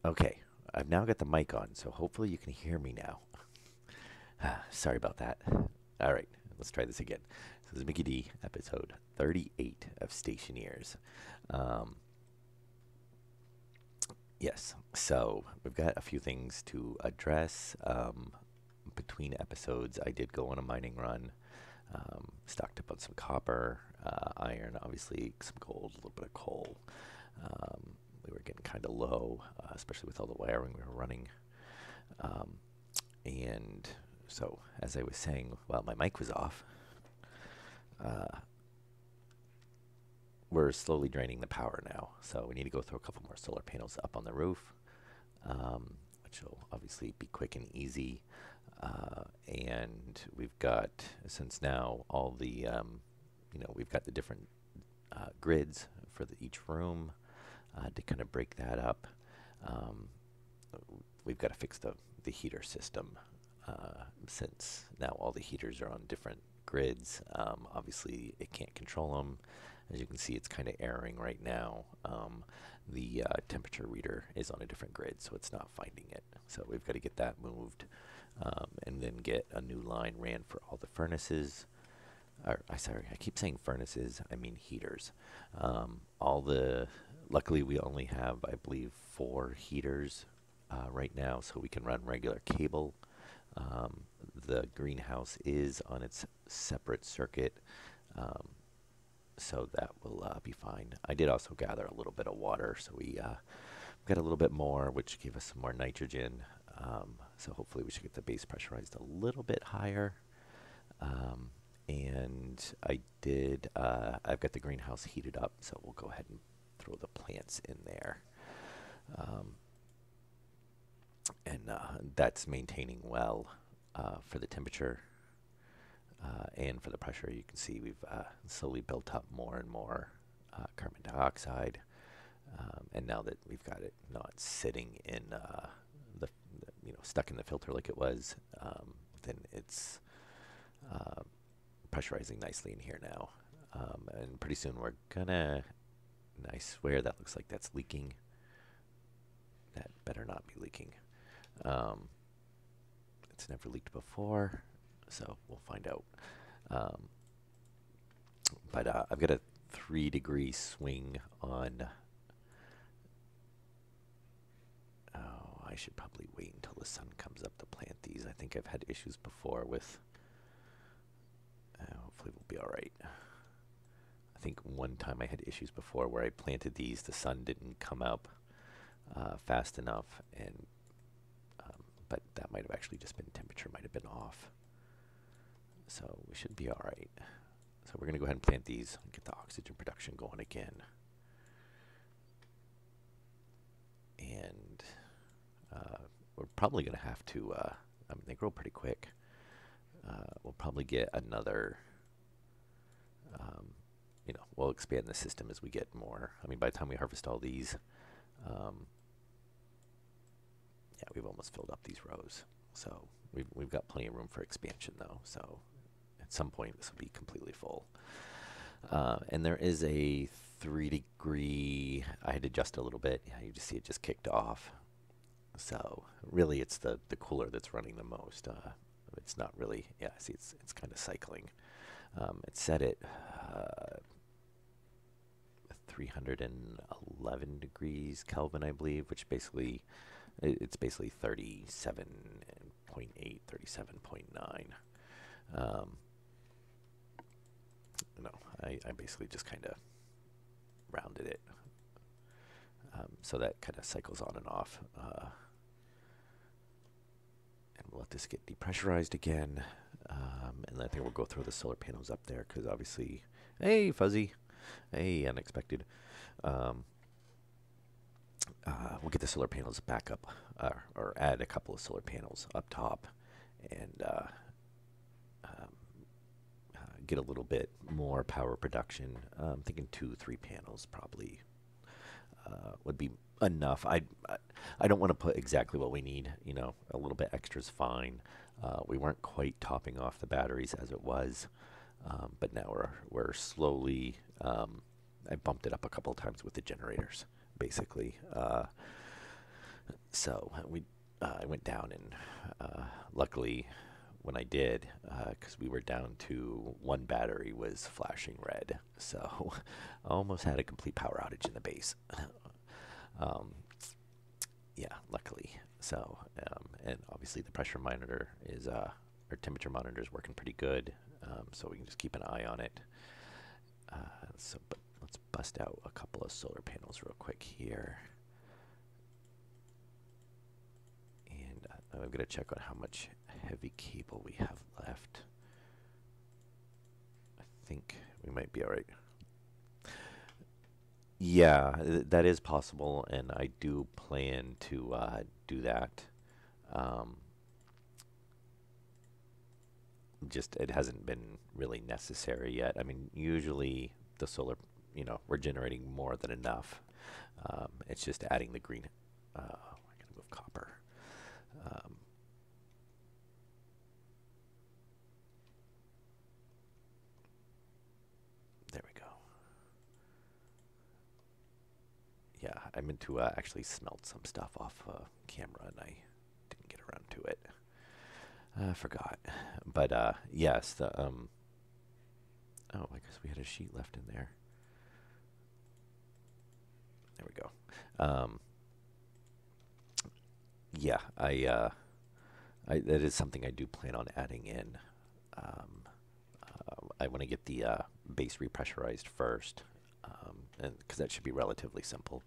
Okay, I've now got the mic on, so hopefully you can hear me now. Sorry about that. All right, let's try this again. So this is Mickey D, episode 38 of Stationeers. Um, yes, so we've got a few things to address. Between episodes, I did go on a mining run, stocked up on some copper, iron, obviously, some gold, a little bit of coal. We were getting kind of low, especially with all the wiring we were running. Um, and so, as I was saying, while my mic was off, uh, we're slowly draining the power now. So we need to go through a couple more solar panels up on the roof, which will obviously be quick and easy. And we've got, since now all the, we've got the different grids for each room to kind of break that up. Um, we've got to fix the heater system since now all the heaters are on different grids. Obviously, it can't control them. As you can see, it's kind of erroring right now. The temperature reader is on a different grid, so it's not finding it. So we've got to get that moved and then get a new line ran for all the furnaces. Sorry, I keep saying furnaces, I mean heaters. Luckily we only have, I believe, 4 heaters right now, so we can run regular cable. The greenhouse is on its separate circuit, um, so that will be fine. I did also gather a little bit of water, so we got a little bit more, which gave us some more nitrogen. So hopefully we should get the base pressurized a little bit higher. Um, and I've got the greenhouse heated up, so we'll go ahead and throw the plants in there. Um, and that's maintaining well for the temperature and for the pressure. You can see we've slowly built up more and more carbon dioxide. And now that we've got it not sitting in stuck in the filter like it was, then it's pressurizing nicely in here now. And pretty soon we're gonna, and I swear that looks like that's leaking. That better not be leaking. Um, it's never leaked before, so we'll find out. Um, but I've got a 3-degree swing on. Oh, I should probably wait until the sun comes up to plant these. I think I've had issues before with. Hopefully we'll be all right. I think one time I had issues before where I planted these, the sun didn't come up fast enough, and but that might have actually just been temperature might have been off. So we should be all right. So we're going to go ahead and plant these and get the oxygen production going again. And we're probably going to have to, I mean, they grow pretty quick. We'll probably get another, we'll expand the system as we get more. I mean, by the time we harvest all these, yeah, we've almost filled up these rows. So we've got plenty of room for expansion, though. So at some point, this will be completely full. And there is a 3-degree, I had to adjust a little bit. Yeah, you just see it just kicked off. So really, it's the cooler that's running the most. It's not really, yeah, see, it's kind of cycling. It's set at 311 degrees Kelvin, I believe, which basically, it's basically 37.8, 37.9. No, I basically just kind of rounded it. So that kind of cycles on and off. And we'll let this get depressurized again. And I think we'll go throw the solar panels up there because obviously, hey, fuzzy, hey, unexpected. We'll get the solar panels back up or add a couple of solar panels up top and get a little bit more power production. I'm thinking 2-3 panels probably would be enough. I don't want to put exactly what we need. A little bit extra is fine. We weren't quite topping off the batteries as it was, but now we're slowly. I bumped it up a couple of times with the generators, basically. So I went down and luckily when I did, because we were down to one battery was flashing red, so I almost had a complete power outage in the base. um, yeah, luckily. So, and obviously the pressure monitor is, or temperature monitor is working pretty good, so we can just keep an eye on it. But let's bust out a couple of solar panels real quick here. And I'm going to check on how much heavy cable we have left. I think we might be all right. Yeah, that is possible, and I do plan to do that. Um, just it hasn't been really necessary yet. I mean, usually the solar, we're generating more than enough. It's just adding the green. I'm gonna move copper. Um, there we go. Yeah, I meant to actually smelt some stuff off camera, and I didn't get around to it. I forgot. But yes, the oh, I guess we had a sheet left in there. There we go. Yeah, that is something I do plan on adding in. Um, I want to get the base repressurized first, and because that should be relatively simple.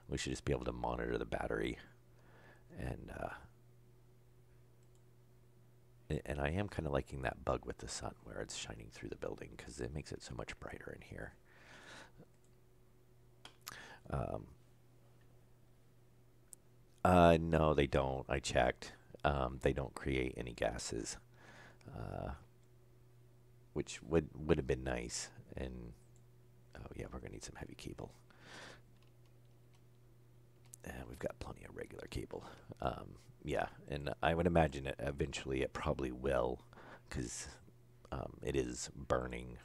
We should just be able to monitor the battery, and and I am kind of liking that bug with the sun where it's shining through the building because it makes it so much brighter in here. Um, no, they don't. I checked. They don't create any gases, uh, which would have been nice. And oh yeah, we're gonna need some heavy cable. And we've got plenty of regular cable. Yeah, and I would imagine it eventually it probably will, because it is burning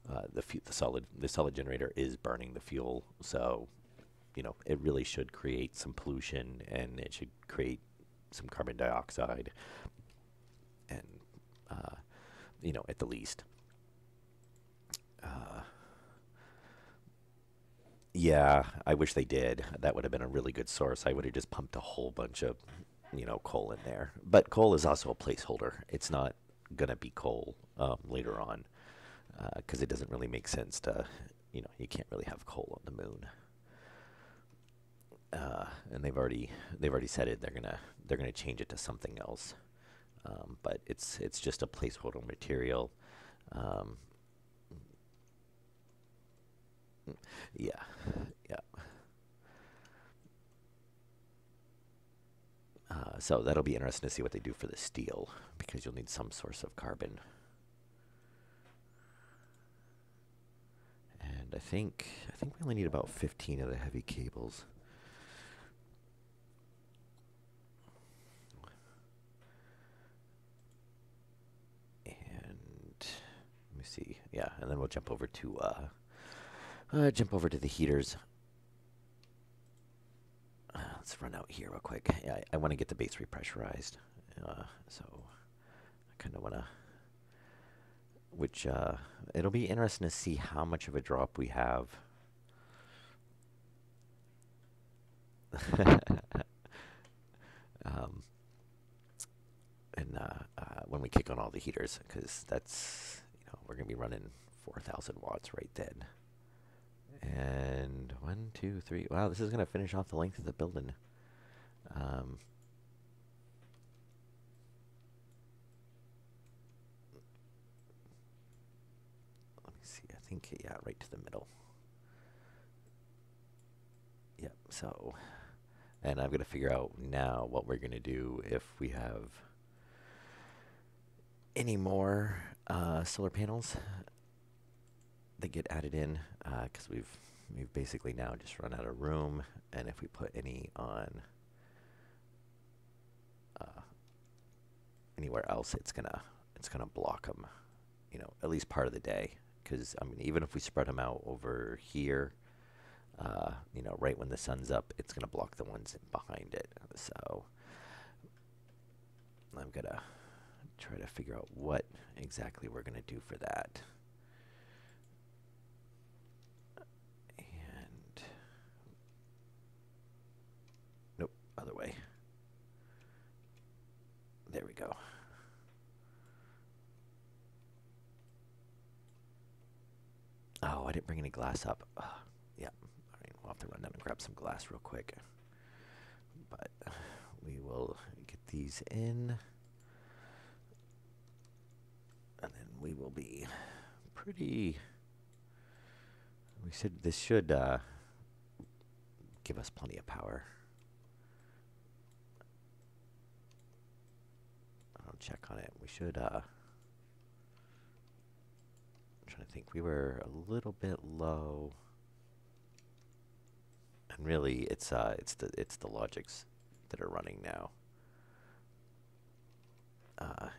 the solid generator is burning the fuel. So it really should create some pollution, and it should create some carbon dioxide, and at the least. Uh, yeah, I wish they did. That would have been a really good source. I would have just pumped a whole bunch of coal in there. But coal is also a placeholder. It's not gonna be coal later on, because it doesn't really make sense to, you can't really have coal on the moon. And they've already said it. They're gonna change it to something else. But it's just a placeholder material. Um, yeah, yeah. So that'll be interesting to see what they do for the steel, because you'll need some source of carbon. And I think we only need about 15 of the heavy cables. And let me see. Yeah, and then we'll jump over to the heaters. Let's run out here real quick. Yeah, I want to get the base repressurized. So I kind of want to, which it'll be interesting to see how much of a drop we have. um, and when we kick on all the heaters, because that's, we're going to be running 4,000 watts right then. And 1, 2, 3. Wow, this is going to finish off the length of the building. Um, Let me see. I think, yeah, right to the middle. Yep. So, and I'm going to figure out now what we're going to do if we have any more solar panels that get added in, because we've basically now just run out of room, and if we put any on anywhere else, it's gonna block them, at least part of the day. Because I mean, even if we spread them out over here, you know, right when the sun's up, it's going to block the ones behind it. So I'm going to try to figure out what exactly we're going to do for that. And nope, other way. There we go. Oh, I didn't bring any glass up. Yeah, all right, we'll have to run down and grab some glass real quick. But we will get these in, and then we will be pretty. This should give us plenty of power. I'll check on it. We should. I'm trying to think. We were a little bit low, and really, it's the logics that are running now.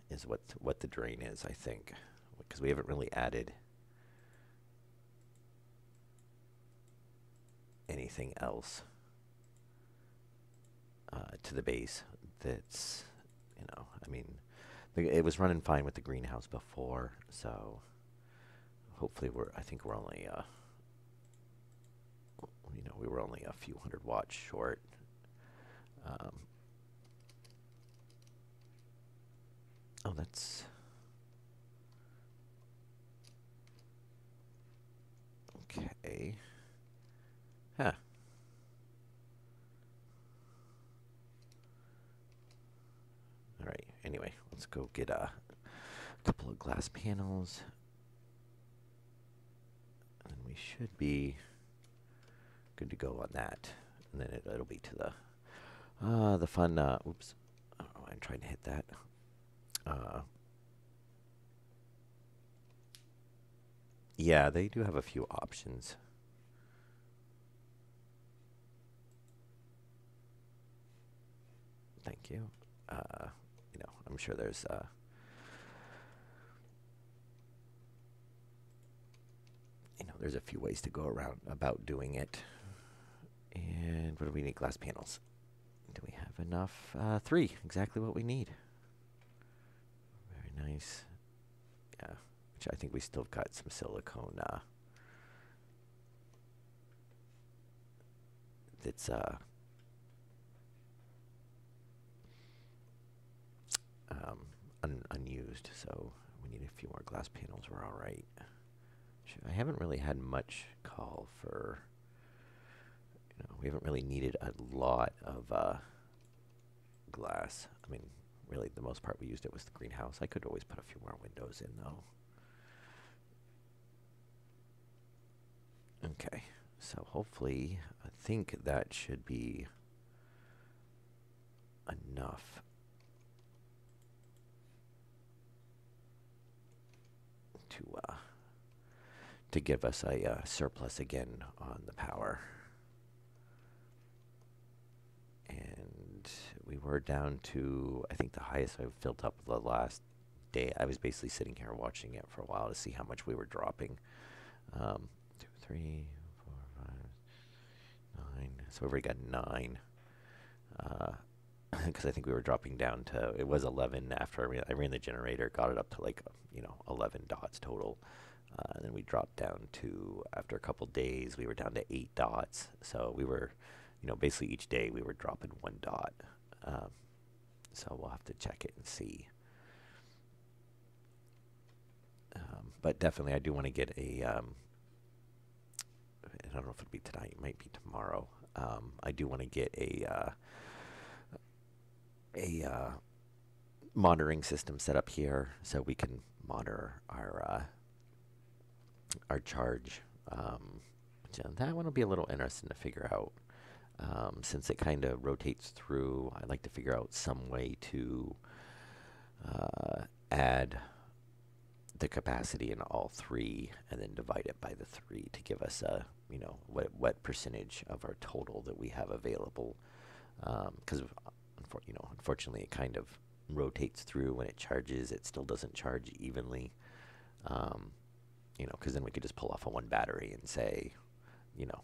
Is what the drain is, I think, because we haven't really added anything else to the base. That's, you know, I mean, it was running fine with the greenhouse before, so hopefully I think we're only, you know, we were only a few hundred watts short. Oh, that's okay. Huh. All right. Anyway, let's go get a couple of glass panels, and we should be good to go on that. And then it'll be to the fun. Oops. Oh, I'm trying to hit that. Yeah, they do have a few options. Thank you. You know, I'm sure there's you know, there's a few ways to go around about doing it. And what do we need? Glass panels. Do we have enough? 3, exactly what we need. Very nice. Yeah, which I think we still got some silicone. That's unused, so we need a few more glass panels. We're all right. I haven't really had much call for, you know, we haven't really needed a lot of glass. I mean, really, the most part we used it was the greenhouse. I could always put a few more windows in, though. Okay, so hopefully, I think that should be enough to give us a surplus again on the power. And we were down to, I think the highest I've filled up the last day. I was basically sitting here watching it for a while to see how much we were dropping. 2, 3, 4, 5, 9. So we've already got 9. Because I think we were dropping down to, it was 11 after I ran the generator, got it up to like, you know, 11 dots total. And then we dropped down to, after a couple days, we were down to 8 dots. So we were, you know, basically each day we were dropping 1 dot. So we'll have to check it and see. But definitely I do want to get a, I don't know if it'll be tonight, it might be tomorrow. I do want to get a monitoring system set up here so we can monitor our charge. That one will be a little interesting to figure out. Since it kind of rotates through, I'd like to figure out some way to add the capacity in all 3 and then divide it by the 3 to give us a, you know, what percentage of our total that we have available. Because, you know, unfortunately it kind of rotates through when it charges. It still doesn't charge evenly. You know, because then we could just pull off a 1 battery and say,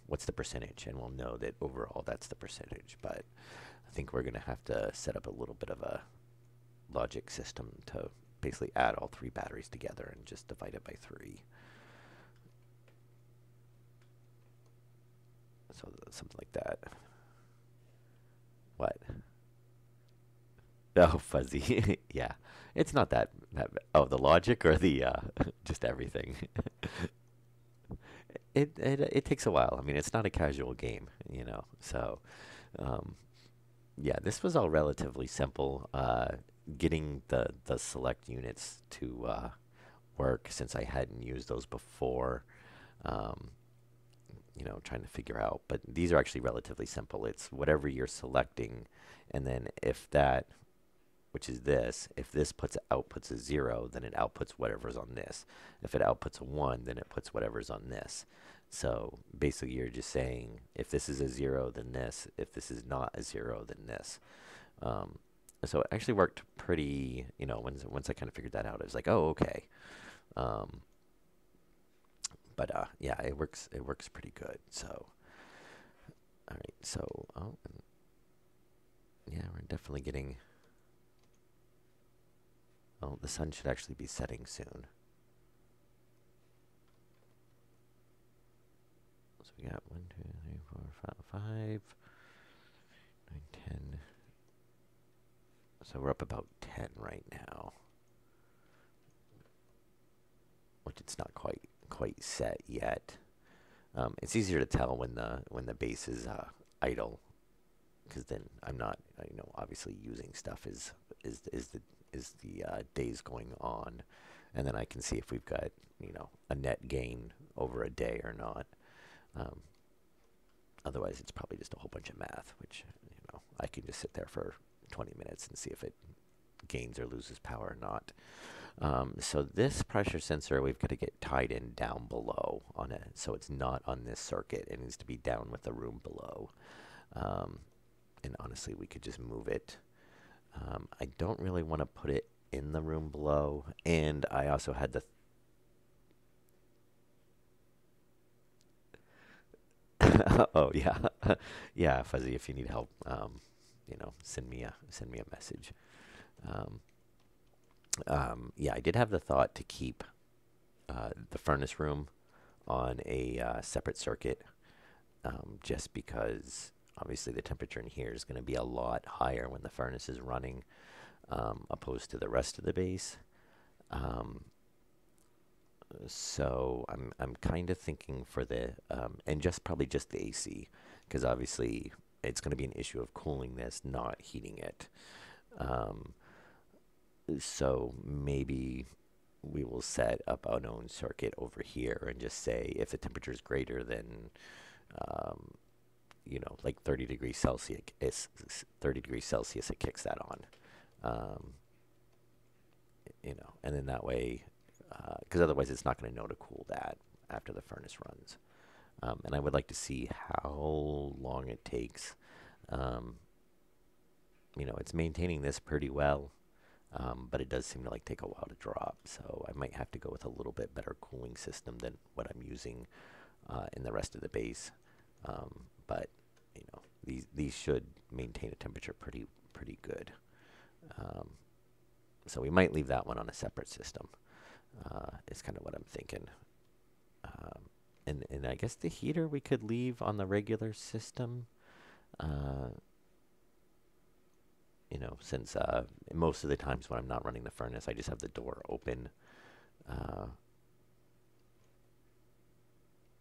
what's the percentage, and we'll know that overall that's the percentage. But I think we're going to have to set up a little bit of a logic system to basically add all three batteries together and just divide it by 3. So something like that. What? Oh, fuzzy. Yeah. It's not that oh, the logic or the just everything. It takes a while. I mean, it's not a casual game, So, um, yeah, this was all relatively simple. Getting the select units to work, since I hadn't used those before. Um, trying to figure out. But these are actually relatively simple. It's whatever you're selecting, and then if that, which is this, if this outputs a 0, then it outputs whatever's on this. If it outputs a 1, then it puts whatever's on this. So basically, you're just saying if this is a 0, then this. If this is not a 0, then this. Um, so it actually worked pretty. Once I kind of figured that out, I was like, oh, okay. Um, but yeah, it works. It works pretty good. So, all right. So, yeah, we're definitely getting. Oh, the sun should actually be setting soon. So we got 1, 2, 3, 4, 5, 5, 9, 10. So we're up about 10 right now, which it's not quite set yet. It's easier to tell when the base is idle, because then I'm not, obviously using stuff is the days going on, and then I can see if we've got a net gain over a day or not. Um, Otherwise, it's probably just a whole bunch of math, which I can just sit there for 20 minutes and see if it gains or loses power or not. So this pressure sensor, we've got to get tied in down below on it, so it's not on this circuit. It needs to be down with the room below. And honestly, we could just move it. I don't really want to put it in the room below, and I also had the oh yeah, yeah, Fuzzy. If you need help, send me a message. Um, yeah, I did have the thought to keep the furnace room on a separate circuit, just because obviously the temperature in here is going to be a lot higher when the furnace is running, opposed to the rest of the base. Um, so I'm kind of thinking for the and probably just the AC, because obviously it's going to be an issue of cooling this, not heating it. Um, so maybe we will set up our own circuit over here and just say if the temperature is greater than um, like 30 degrees Celsius, 30 degrees Celsius, it kicks that on. Um, and then that way, because otherwise it's not going to know to cool that after the furnace runs. And I would like to see how long it takes. Um, it's maintaining this pretty well, but it does seem to take a while to drop. So I might have to go with a little bit better cooling system than what I'm using in the rest of the base. But these should maintain a temperature pretty good. So we might leave that one on a separate system. Is kind of what I'm thinking. And I guess the heater we could leave on the regular system. Since most of the times when I'm not running the furnace, I just have the door open.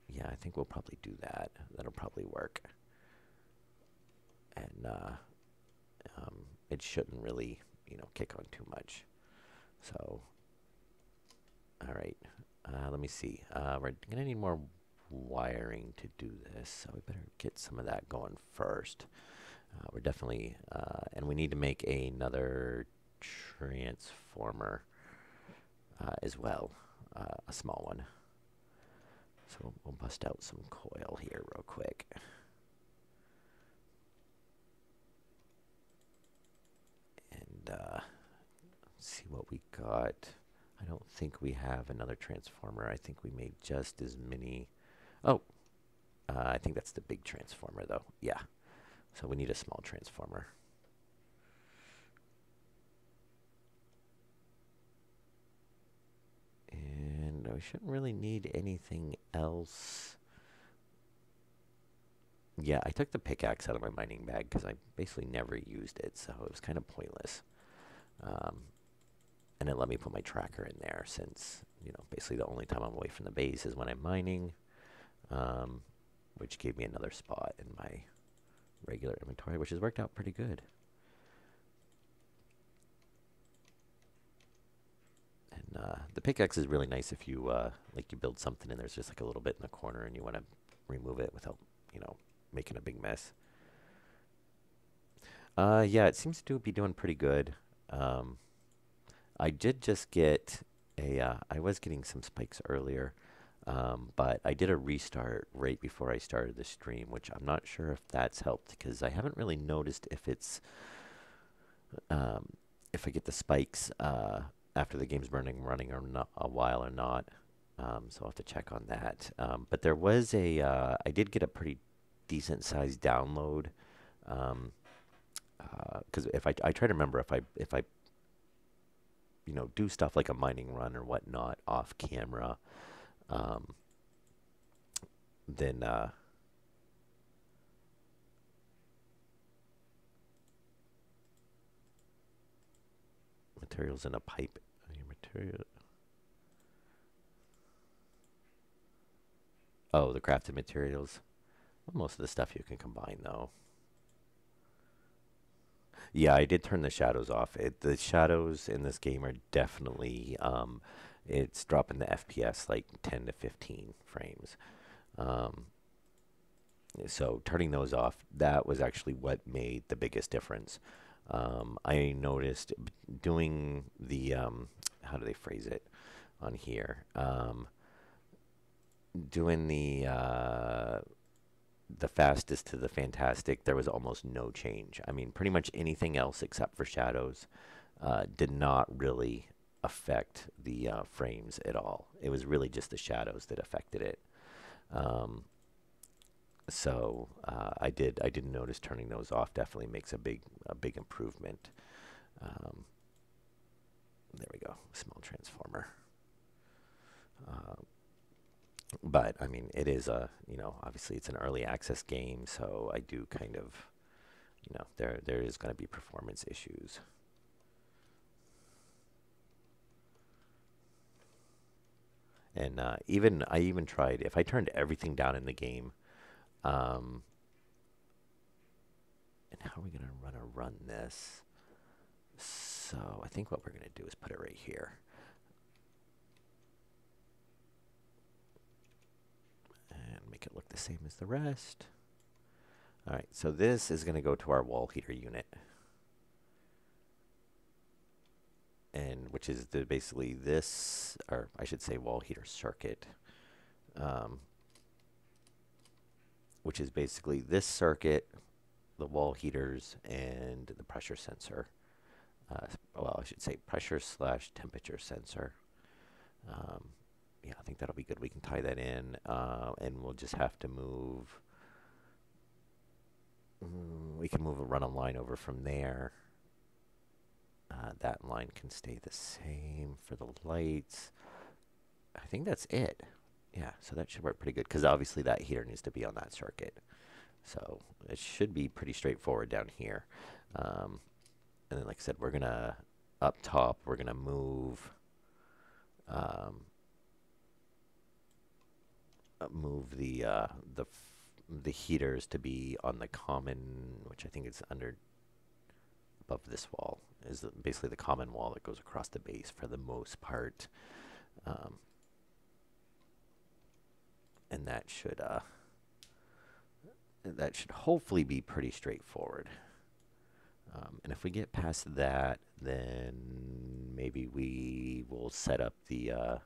Yeah, I think we'll probably do that. That'll probably work. And it shouldn't really, kick on too much. So, all right. Let me see. We're going to need more wiring to do this, so we better get some of that going first. We're definitely, and we need to make another transformer as well, a small one. So we'll bust out some coil here real quick. And see what we got. I don't think we have another transformer. I think we made just as many. Oh, I think that's the big transformer, though. Yeah. So we need a small transformer. And we shouldn't really need anything else. Yeah, I took the pickaxe out of my mining bag because I basically never used it, so it was kind of pointless. Um, and it let me put my tracker in there since, basically the only time I'm away from the base is when I'm mining, um, which gave me another spot in my regular inventory, which has worked out pretty good. And the pickaxe is really nice if you you build something and there's just like a little bit in the corner and you want to remove it without making a big mess. Yeah, it seems to be doing pretty good. Um, I did just get I was getting some spikes earlier, but I did a restart right before I started the stream, which I'm not sure if that's helped because I haven't really noticed um, if I get the spikes after the game's running or not a while or not. So I'll have to check on that. But there was I did get a pretty decent sized download. Um, because if I try to remember if I do stuff like a mining run or whatnot off camera, um, then materials in a pipe. Your material. Oh, the crafted materials. Well, most of the stuff you can combine though. Yeah, I did turn the shadows off. The shadows in this game are definitely it's dropping the FPS like 10 to 15 frames. Um, so turning those off, that was actually what made the biggest difference. I noticed doing the how do they phrase it on here? Doing the fastest to the fantastic, there was almost no change. I mean, pretty much anything else except for shadows did not really affect the frames at all. It was really just the shadows that affected it. Um, I did notice turning those off definitely makes a big improvement. Um, there we go, small transformer. Uh, but I mean, it is obviously it's an early access game, so I do kind of, there is going to be performance issues. And I even tried if I turned everything down in the game. Um, and how are we gonna run this? So I think what we're gonna do is put it right here and make it look the same as the rest. All right, so this is gonna go to our wall heater unit, and which is basically this, or I should say, wall heater circuit, um, which is basically this circuit, the wall heaters, and the pressure sensor. Well, I should say pressure slash temperature sensor. Um, yeah, I think that'll be good. We can tie that in, and we'll just have to move. We can move a run-on line over from there. That line can stay the same for the lights. I think that's it. Yeah, so that should work pretty good because obviously that heater needs to be on that circuit. So it should be pretty straightforward down here. Um, and then, like I said, we're gonna up top. We're gonna um, move the heaters to be on the common, which I think is under above this wall, is basically the common wall that goes across the base for the most part, um, and that should hopefully be pretty straightforward. And if we get past that, then maybe we will set up the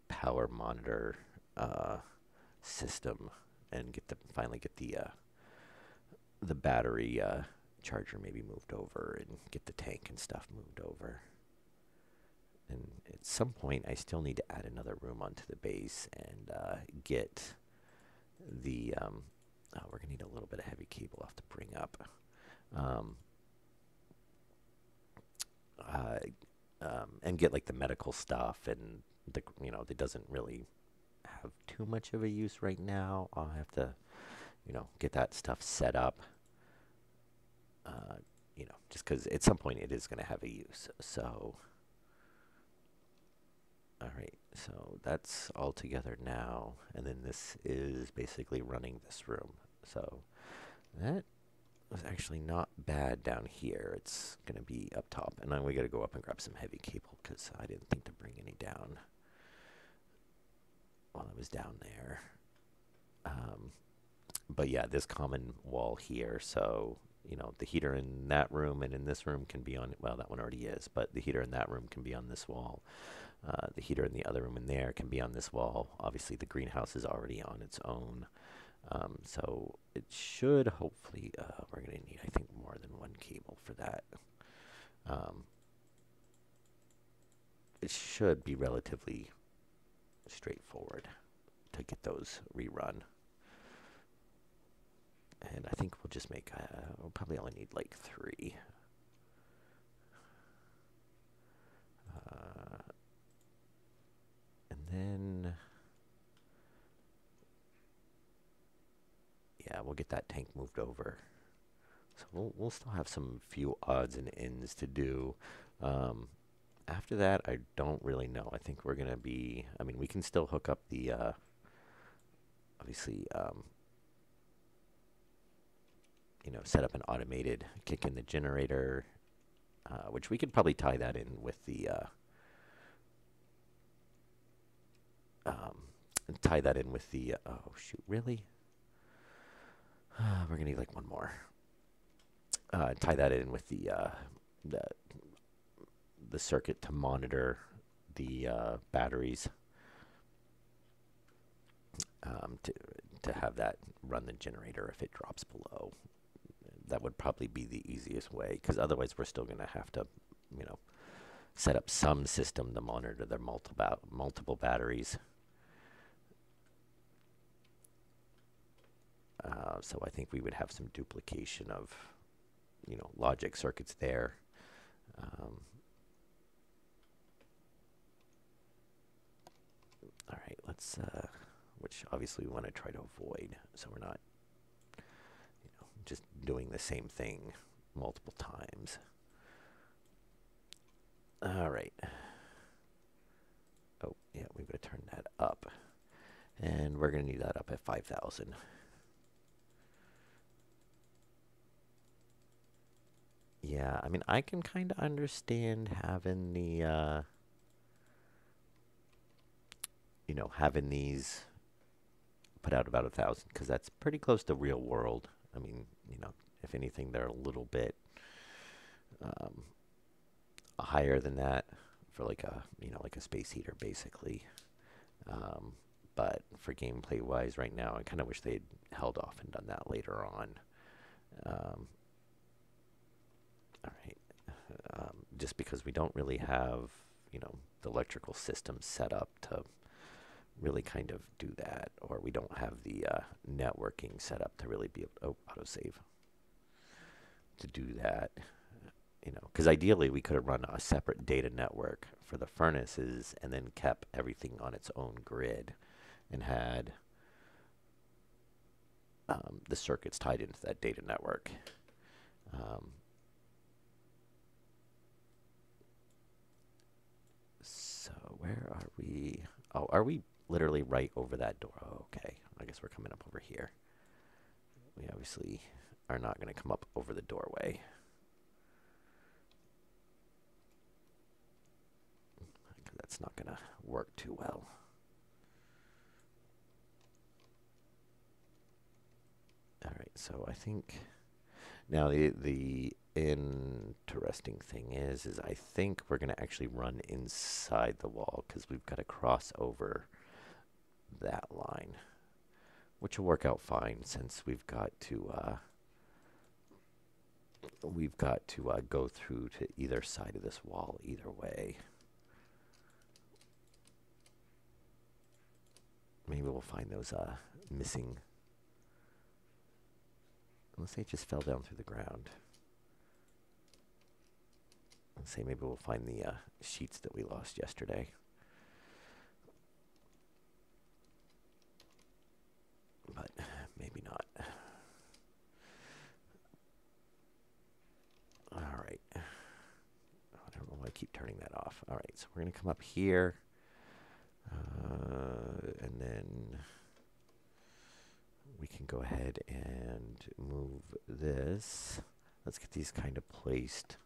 power monitor uh, system and finally get the battery charger maybe moved over and get the tank and stuff moved over. And at some point, I still need to add another room onto the base and get the oh, we're gonna need a little bit of heavy cable I'll have to bring up. Um, uh, and get like the medical stuff and that doesn't really have too much of a use right now. I'll have to, get that stuff set up. Uh, just because at some point it is going to have a use. So, all right, so that's all together now, and then this is basically running this room. So that was actually not bad down here. It's going to be up top, and then we got to go up and grab some heavy cable because I didn't think to bring any down while I was down there. But yeah, this common wall here, so the heater in that room and in this room can be on, well, that one already is, but the heater in that room can be on this wall. The heater in the other room in there can be on this wall. Obviously, the greenhouse is already on its own. So it should hopefully, we're going to need, I think, more than one cable for that. It should be relatively straightforward to get those rerun. And I think we'll just make, we'll probably only need like 3. And then, yeah, we'll get that tank moved over. So we'll still have some few odds and ends to do. After that, I don't really know. I think we're going to be, I mean, we can still hook up the, obviously, set up an automated kick in the generator, which we could probably tie that in with the, oh shoot, really? We're going to need like one more. Tie that in with the circuit to monitor the batteries, to have that run the generator if it drops below. That would probably be the easiest way, because otherwise we're still going to have to, set up some system to monitor their multiple batteries. So I think we would have some duplication of, logic circuits there. All right, let's, which obviously we want to try to avoid, so we're not, just doing the same thing multiple times. All right. Oh, yeah, we've got to turn that up. And we're going to need that up at 5,000. Yeah, I mean, I can kind of understand having the, having these put out about 1,000, because that's pretty close to real world. I mean, if anything, they're a little bit higher than that for like a, like a space heater, basically. But for gameplay wise, right now, I kind of wish they'd held off and done that later on. All right. Just because we don't really have, the electrical system set up to really kind of do that, or we don't have the networking set up to really be able to, autosave, to do that. Because ideally we could have run a separate data network for the furnaces and then kept everything on its own grid and had the circuits tied into that data network. So where are we? Oh, are we literally right over that door? Oh, okay. I guess we're coming up over here. We obviously are not going to come up over the doorway. That's not going to work too well. All right, so I think now the interesting thing is I think we're going to actually run inside the wall, because we've got to cross over that line, which will work out fine since we've got to go through to either side of this wall either way. Maybe we'll find those missing Unless they just fell down through the ground. Let's say maybe we'll find the sheets that we lost yesterday. But maybe not. All right. I don't know why I keep turning that off. All right, so we're going to come up here. And then we can go ahead and move this. Let's get these kind of placed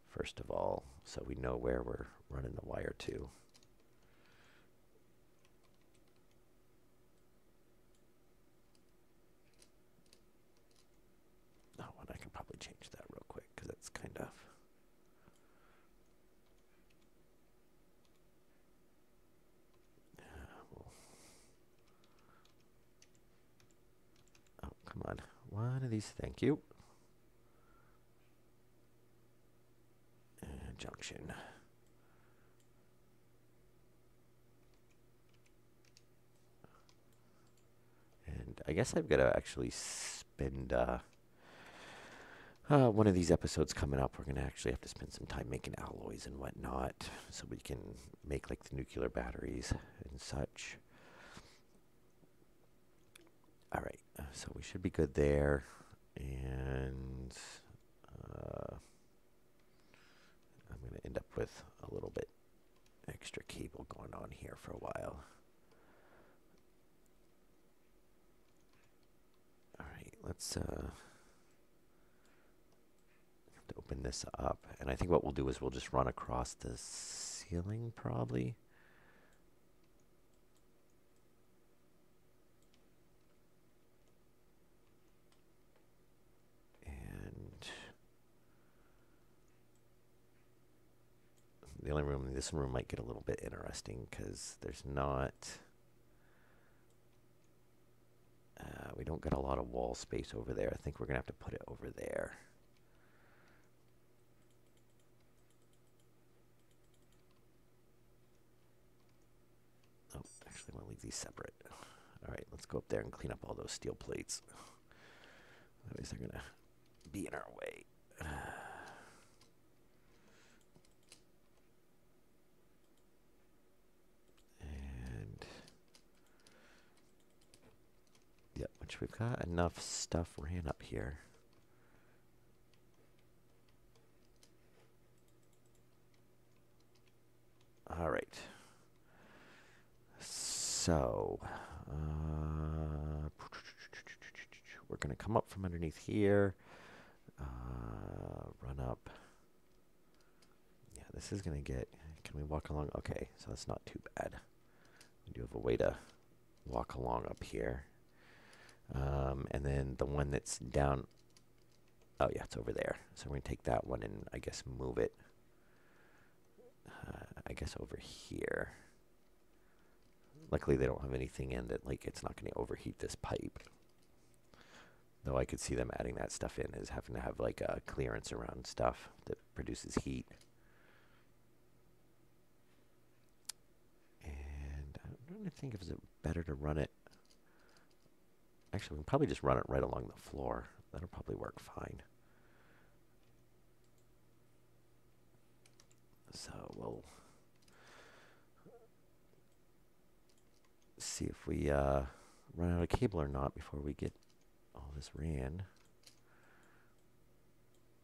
first of all, so we know where we're running the wire to. Oh, and I can probably change that real quick because it's kind of... Oh, come on. One of these, thank you. And junction. And I guess I've got to actually spend one of these episodes coming up. We're going to actually have to spend some time making alloys and whatnot so we can make like the nuclear batteries and such. All right, so we should be good there. And I'm going to end up with a little bit extra cable going on here for a while. All right, let's have to open this up. And I think what we'll do is we'll just run across the ceiling probably. The only room, this room might get a little bit interesting because there's not, we don't get a lot of wall space over there. I think we're going to have to put it over there. Oh, actually I want to leave these separate. All right, let's go up there and clean up all those steel plates. Otherwise they're going to be in our way. Yep, which we've got enough stuff ran up here. All right. So, we're going to come up from underneath here, run up. Yeah, this is going to get, can we walk along? Okay, so that's not too bad. We do have a way to walk along up here. And then the one that's down, oh yeah, it's over there. So we're going to take that one and I guess move it, I guess over here. Luckily they don't have anything in that, like it's not going to overheat this pipe. Though I could see them adding that stuff in as having to have like a clearance around stuff that produces heat. And I'm trying to think if it's better to run it. Actually, we can probably just run it right along the floor. That'll probably work fine. So we'll see if we run out of cable or not before we get all this ran.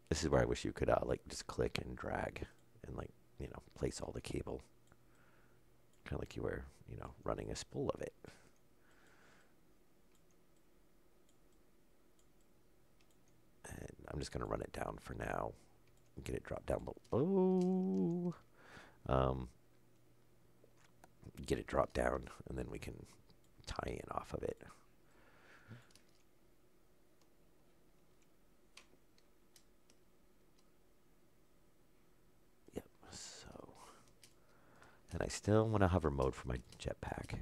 This is where I wish you could like just click and drag and like, you know, place all the cable. Kind of like you were, you know, running a spool of it. And I'm just going to run it down for now. Get it dropped down below. Get it dropped down, and then we can tie in off of it. Yep, so. And I still want to hover mode for my jetpack.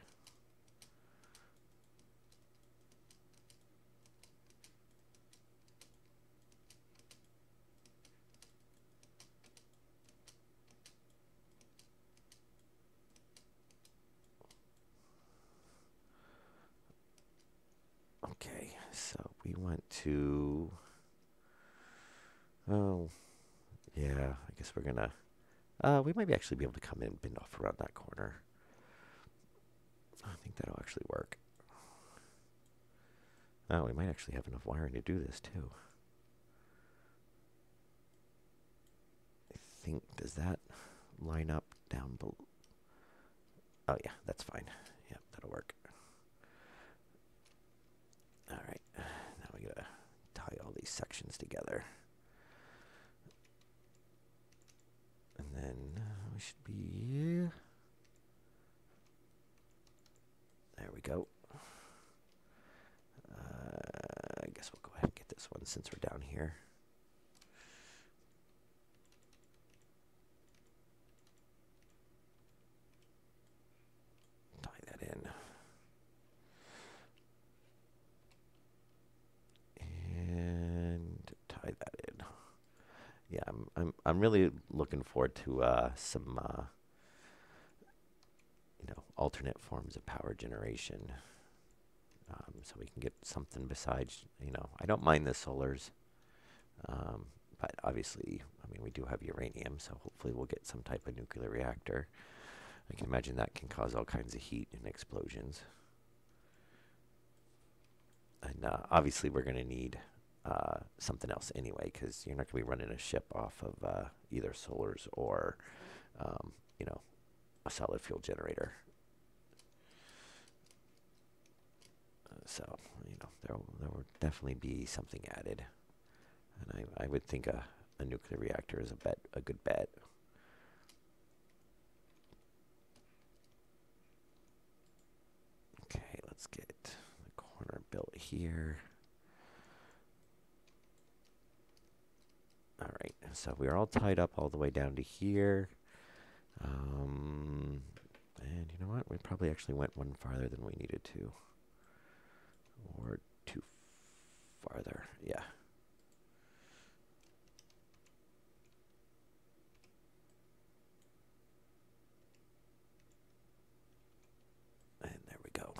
Okay, so we want to, oh, yeah, I guess we're gonna, we might actually be able to come in and bend off around that corner. I think that'll actually work. Oh, we might actually have enough wiring to do this too. I think, does that line up down below? Oh yeah, that's fine. Yep, that'll work. All right, now we gotta tie all these sections together. And then we should be, there we go. I guess we'll go ahead and get this one since we're down here. Tie that in. And tie that in. Yeah, I'm really looking forward to some alternate forms of power generation. So we can get something besides, I don't mind the solars, but obviously, I mean, we do have uranium, so hopefully we'll get some type of nuclear reactor. I can imagine that can cause all kinds of heat and explosions. And obviously we're going to need something else anyway, because you're not going to be running a ship off of either solars or, a solid fuel generator. So, there will definitely be something added. And I would think a nuclear reactor is a good bet. Okay, let's get the corner built here. All right, so we're all tied up all the way down to here. And you know what? We probably actually went one farther than we needed to. Or too farther, yeah. And there we go.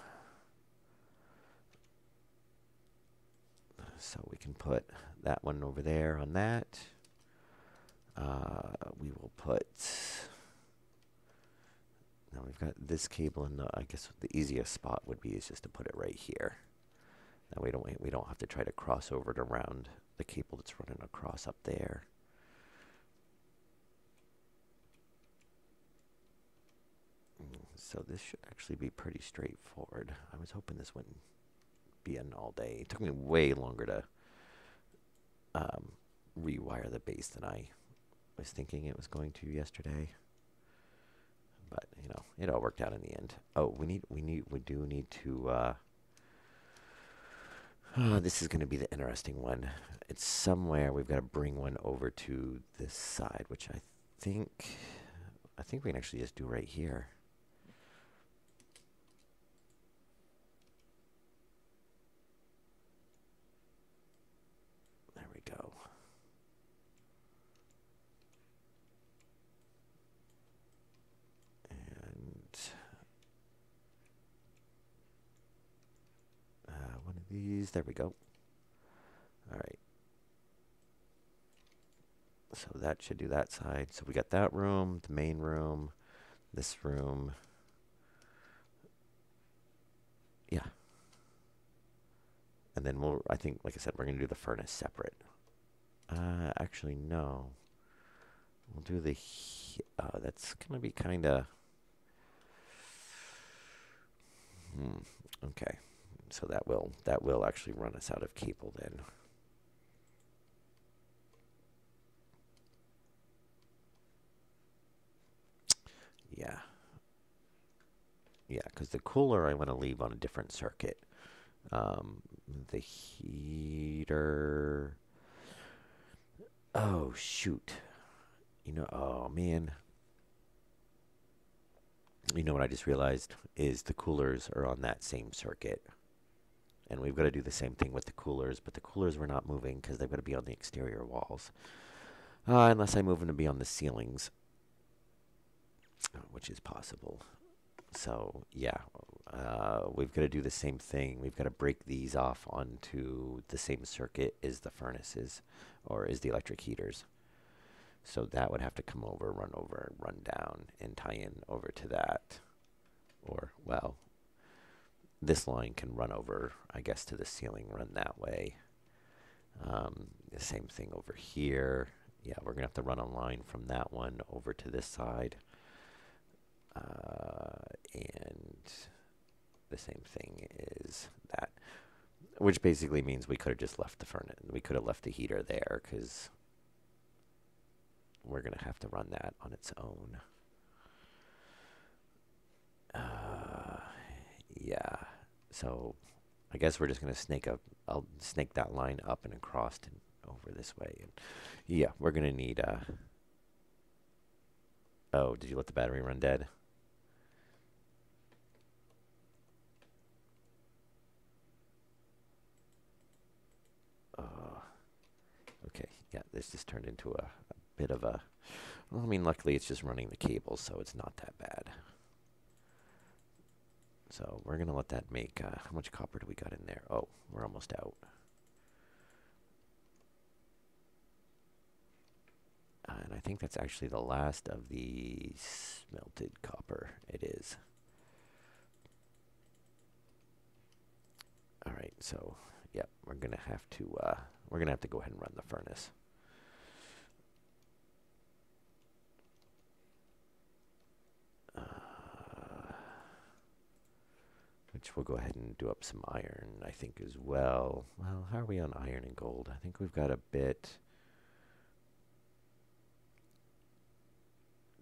So we can put that one over there on that. We will put, now we've got this cable in the, I guess the easiest spot would be is just to put it right here. Now we don't have to try to cross over it around the cable that's running across up there. So this should actually be pretty straightforward. I was hoping this wouldn't be in all day. It took me way longer to rewire the base than I was thinking it was going to yesterday. But it all worked out in the end. Oh, we do need to. This is going to be the interesting one. It's somewhere we've got to bring one over to this side, which I think we can actually just do right here. There we go. And one of these. There we go. All right. So that should do that side. So we got that room, the main room, this room. Yeah. And then I think, like I said, we're going to do the furnace separate. Actually, no. We'll do the, that's going to be kind of, okay. So that will actually run us out of cable then. Yeah. Yeah, because the cooler I want to leave on a different circuit. The heater. Oh, shoot. Oh, man. You know what I just realized is the coolers are on that same circuit. And we've got to do the same thing with the coolers, but the coolers were not moving because they've got to be on the exterior walls. Unless I move them to be on the ceilings, which is possible. So yeah, we've got to do the same thing. We've got to break these off onto the same circuit as the furnaces or as the electric heaters. So that would have to come over, run down, and tie in over to that. Or, well, this line can run over, I guess, to the ceiling, run that way. The same thing over here. Yeah, we're going to have to run a line from that one over to this side. And the same thing is that, which basically means we could have just left the furnace. We could have left the heater there because we're going to have to run that on its own. Yeah. So I guess we're just going to I'll snake that line up and across and over this way. And yeah, we're going to need, oh, did you let the battery run dead? Okay, yeah, this just turned into a bit of a, well, I mean, luckily it's just running the cable, so it's not that bad. So we're going to let that make, how much copper do we got in there? Oh, we're almost out. And I think that's actually the last of the smelted copper. It is. All right, so, yep, we're going to have to go ahead and run the furnace. Which we'll go ahead and do up some iron, I think, as well. Well, how are we on iron and gold? I think we've got a bit.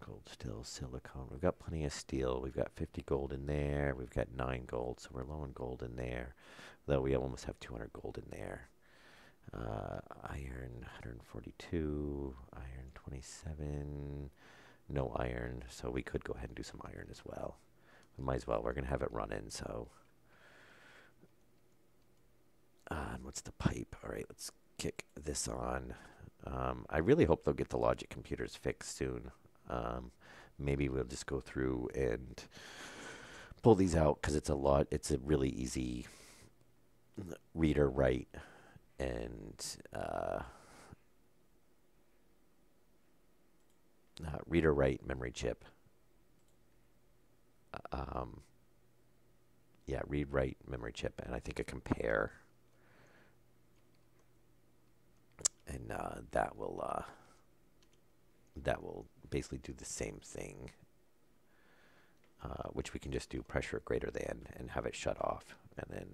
Gold still, silicone. We've got plenty of steel. We've got 50 gold in there. We've got 9 gold, so we're low on gold in there. Though we almost have 200 gold in there. Iron 142, iron 27, no iron, so we could go ahead and do some iron as well. We might as well. We're going to have it running, so. And what's the pipe? All right, let's kick this on. I really hope they'll get the logic computers fixed soon. Maybe we'll just go through and pull these out because it's a really easy reader write and reader write memory chip. Yeah, read write memory chip, and I think a compare, and that will basically do the same thing, which we can just do pressure greater than and have it shut off, and then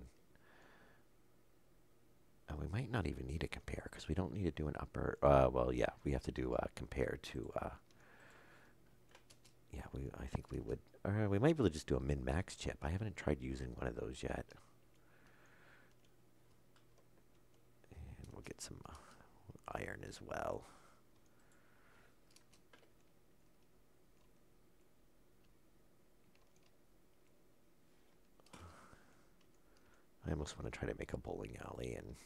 we might not even need a compare because we don't need to do an upper. Well, yeah, we have to do compare to. Yeah, I think we would. We might be able to just do a min-max chip. I haven't tried using one of those yet. And we'll get some iron as well. I almost want to try to make a bowling alley and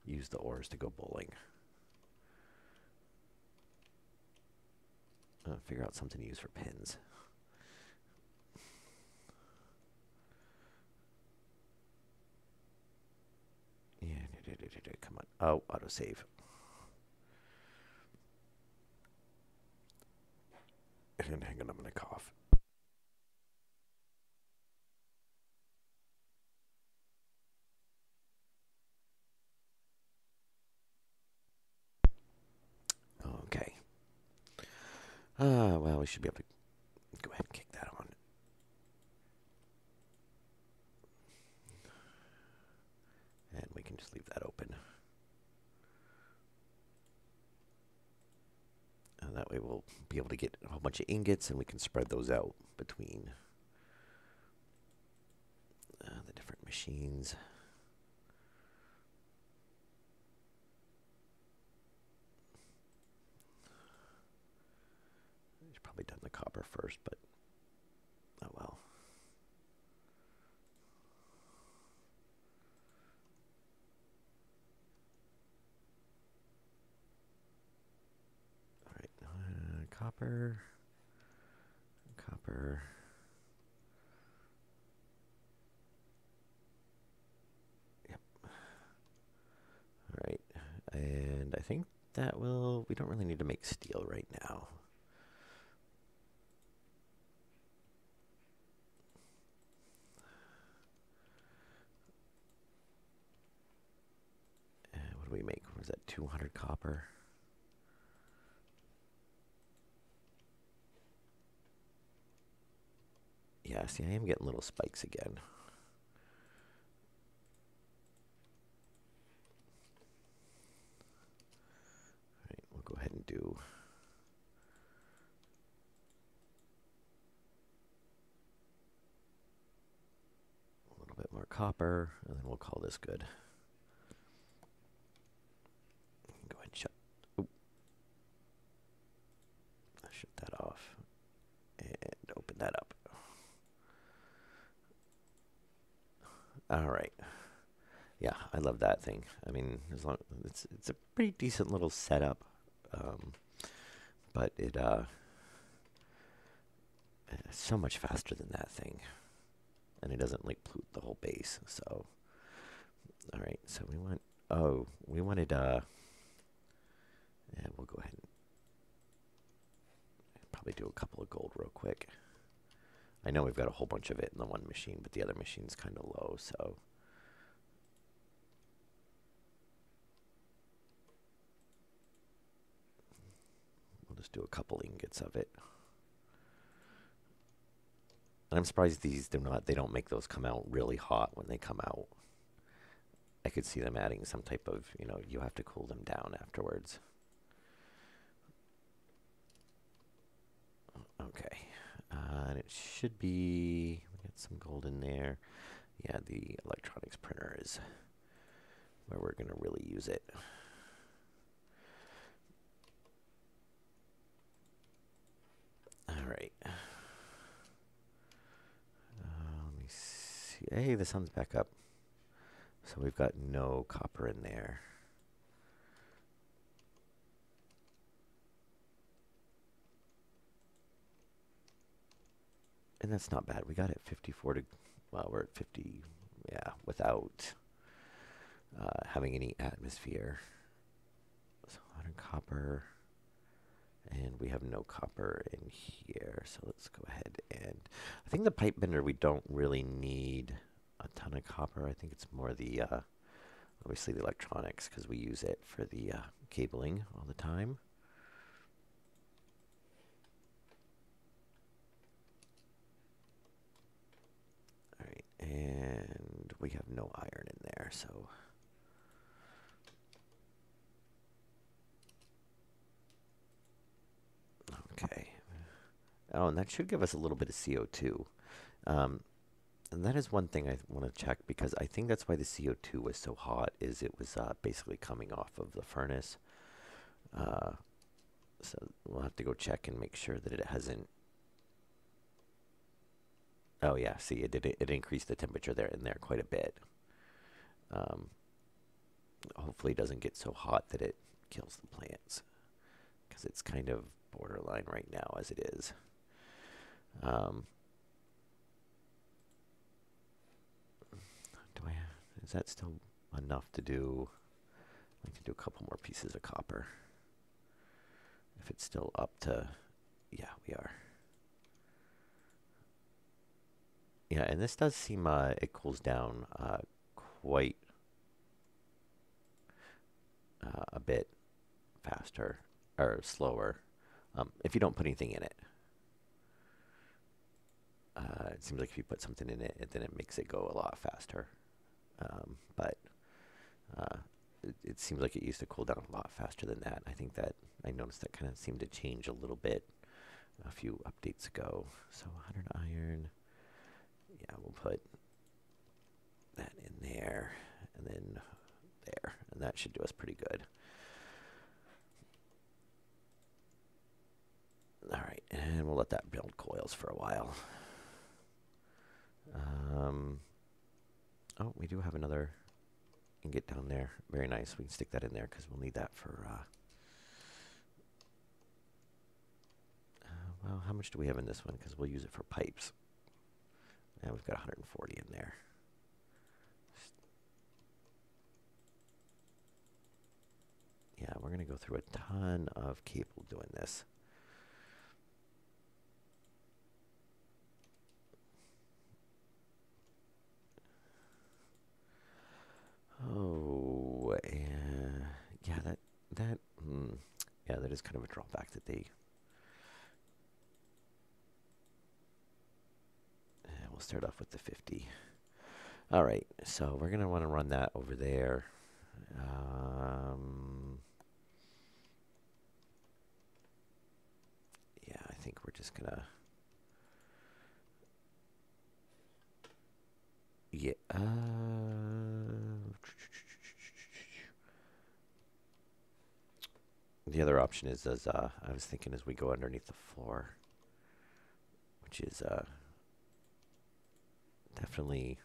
use the ores to go bowling. Figure out something to use for pins. Yeah, come on. Oh, autosave. And hang on, I'm going to cough. Okay. Well, we should be able to go ahead and kick that on. And we can just leave that open. And that way we'll be able to get a whole bunch of ingots and we can spread those out between the different machines. I should probably done the copper first, but oh well. All right, copper, copper. And I think we don't really need to make steel right now. And what do we make? Was that 200 copper? Yeah, see, I am getting little spikes again. All right, we'll go ahead and do a little bit more copper, and then we'll call this good. Go ahead and shut that off and open that up. All right. Yeah, I love that thing. I mean, as long it's a pretty decent little setup, but it's so much faster than that thing, and it doesn't like pollute the whole base. So, all right. So we wanted yeah, we'll go ahead and probably do a couple of gold real quick. I know we've got a whole bunch of it in the one machine, but the other machine's kind of low, so. We'll just do a couple ingots of it. And I'm surprised they don't make those come out really hot when they come out. I could see them adding some type of, you have to cool them down afterwards. Okay. And it should be, we got some gold in there. Yeah, the electronics printer is where we're going to really use it. All right. Let me see. Hey, the sun's back up. So we've got no copper in there. And that's not bad. We got it 54 to, well, we're at 50, yeah, without having any atmosphere. So 100 copper. And we have no copper in here. So let's go ahead and, I think the pipe bender, we don't really need a ton of copper. I think it's more the, obviously the electronics, because we use it for the cabling all the time. All right, and we have no iron in there, so. Okay. Oh, and that should give us a little bit of CO2. And that is one thing I want to check, because I think that's why the CO2 was so hot, is it was basically coming off of the furnace. So we'll have to go check and make sure that it hasn't. Oh yeah, see, it increased the temperature there quite a bit. Hopefully it doesn't get so hot that it kills the plants, because it's kind of borderline right now as it is. Is that still enough to do? I can do a couple more pieces of copper. If it's still up to, yeah, we are. Yeah, and this does seem, it cools down quite a bit faster, or slower, if you don't put anything in it. It seems like if you put something in it, then it makes it go a lot faster. But it seems like it used to cool down a lot faster than that. I think that I noticed that kind of seemed to change a little bit a few updates ago. So 100 iron. Yeah, we'll put that in there, and then there, and that should do us pretty good. All right, and we'll let that build coils for a while. Oh, we do have another ingot down there. Very nice. We can stick that in there because we'll need that for, well, how much do we have in this one? Because we'll use it for pipes. And we've got 140 in there. we're going to go through a ton of cable doing this. Oh, yeah, yeah, that is kind of a drawback that they. We'll start off with the 50. All right, so we're gonna want to run that over there. Yeah, I think we're just gonna. Yeah. The other option is, as I was thinking, as we go underneath the floor, which is definitely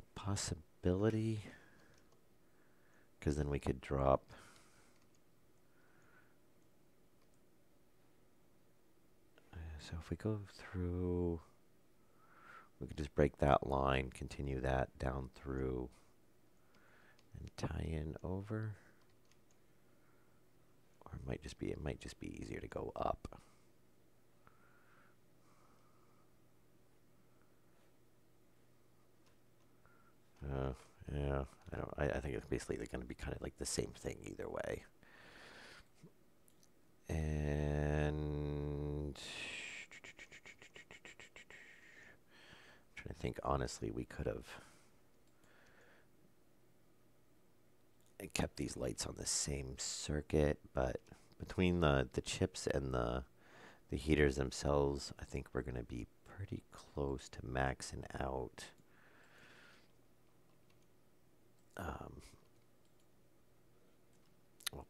a possibility, because then we could drop. So if we go through, we could just break that line, continue that down through, and tie in over. Or it might just be easier to go up. Yeah, I think it's basically going to be kind of like the same thing either way. And I'm trying to think, honestly, we could have kept these lights on the same circuit, but between the chips and the heaters themselves, I think we're going to be pretty close to maxing out.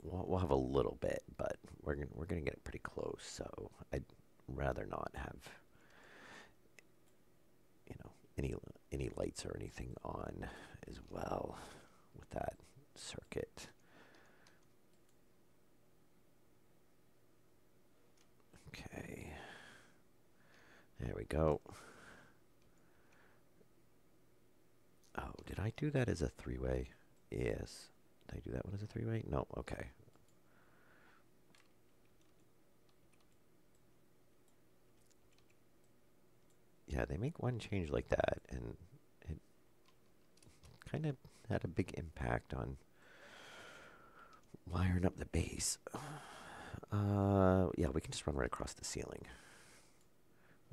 We'll have a little bit, but we're gonna get pretty close. So I'd rather not have, any lights or anything on as well with that circuit. Okay, there we go. Oh, did I do that as a three-way? Yes. Did I do that one as a three-way? No. Okay. Yeah, they make one change like that, and it kind of had a big impact on wiring up the base. Yeah, we can just run right across the ceiling.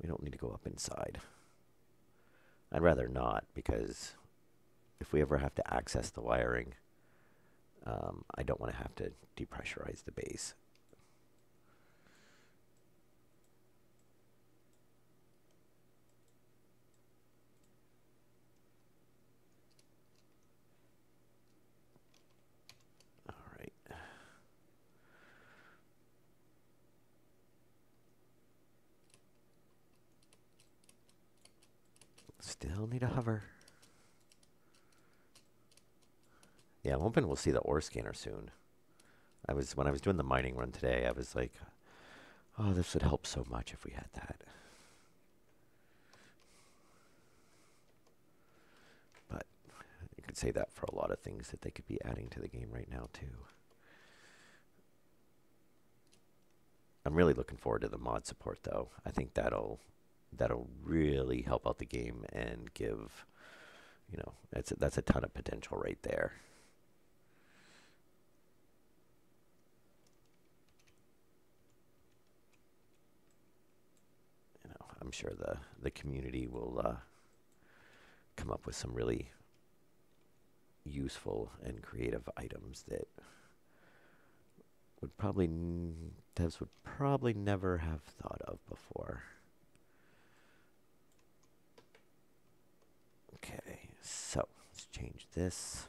We don't need to go up inside. I'd rather not, because if we ever have to access the wiring, I don't want to have to depressurize the base. All right. Still need a hover. Yeah, I'm hoping we'll see the ore scanner soon. When I was doing the mining run today, I was like, oh, this would help so much if we had that. But you could say that for a lot of things that they could be adding to the game right now, too. I'm really looking forward to the mod support, though. I think that'll really help out the game and give, that's a ton of potential right there. I'm sure the community will come up with some really useful and creative items that devs would probably never have thought of before. Okay, so let's change this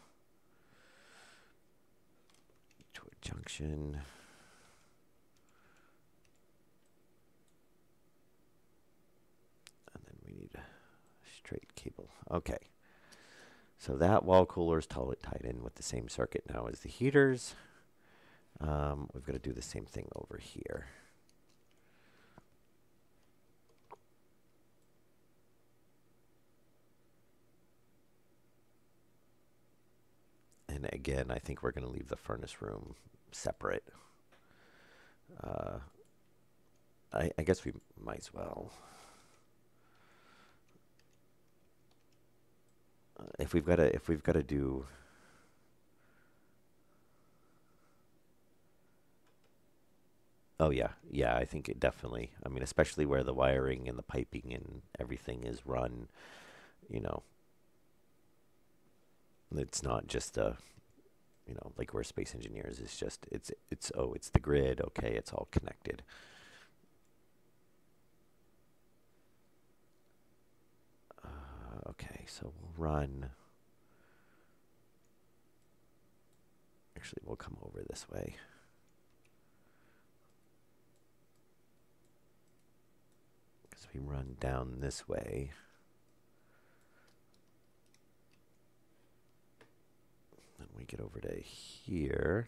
to a junction. And then we need a straight cable. Okay. So that wall cooler is tied in with the same circuit now as the heaters. We've got to do the same thing over here. And again, I think we're going to leave the furnace room separate. Uh, I guess we might as well. If we've got to do. Oh yeah, yeah. I think it definitely. I mean, especially where the wiring and the piping and everything is run. You know, it's not just a. Like we're space engineers. It's just it's the grid. Okay, it's all connected. Okay, so we'll run. Actually, we'll come over this way. Because we run down this way. Then we get over to here.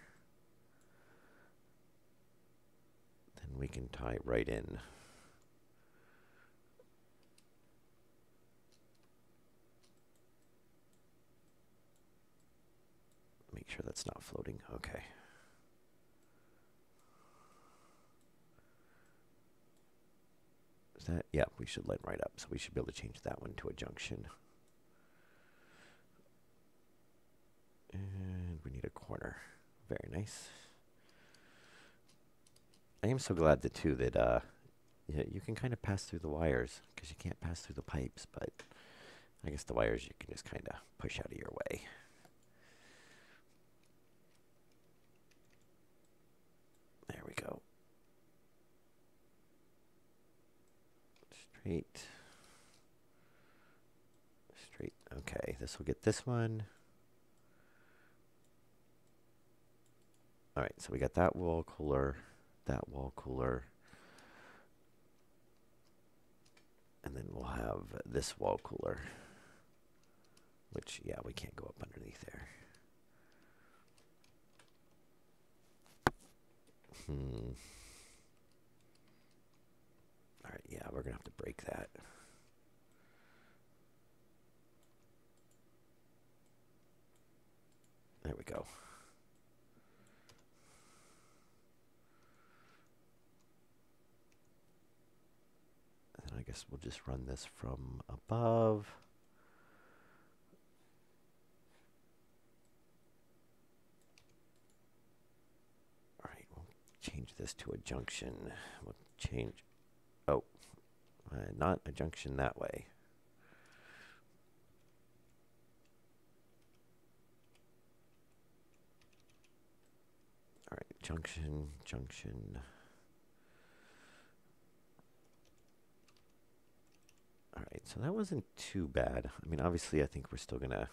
Then we can tie it right in. Make sure that's not floating. Okay. Is that? Yeah, we should line right up. So we should be able to change that one to a junction. And we need a corner. Very nice. I am so glad that too that you can kind of pass through the wires because you can't pass through the pipes, but I guess the wires you can just kind of push out of your way. There we go. Straight. Straight. Okay, this will get this one. All right, so we got that wall cooler, that wall cooler. And then we'll have this wall cooler, which, yeah, we can't go up underneath there. All right, yeah, we're going to have to break that. There we go. And then I guess we'll just run this from above. All right, we'll change this to a junction. We'll change, oh, not a junction that way. All right, junction, junction. All right, so that wasn't too bad. I mean, obviously, I think we're still gonna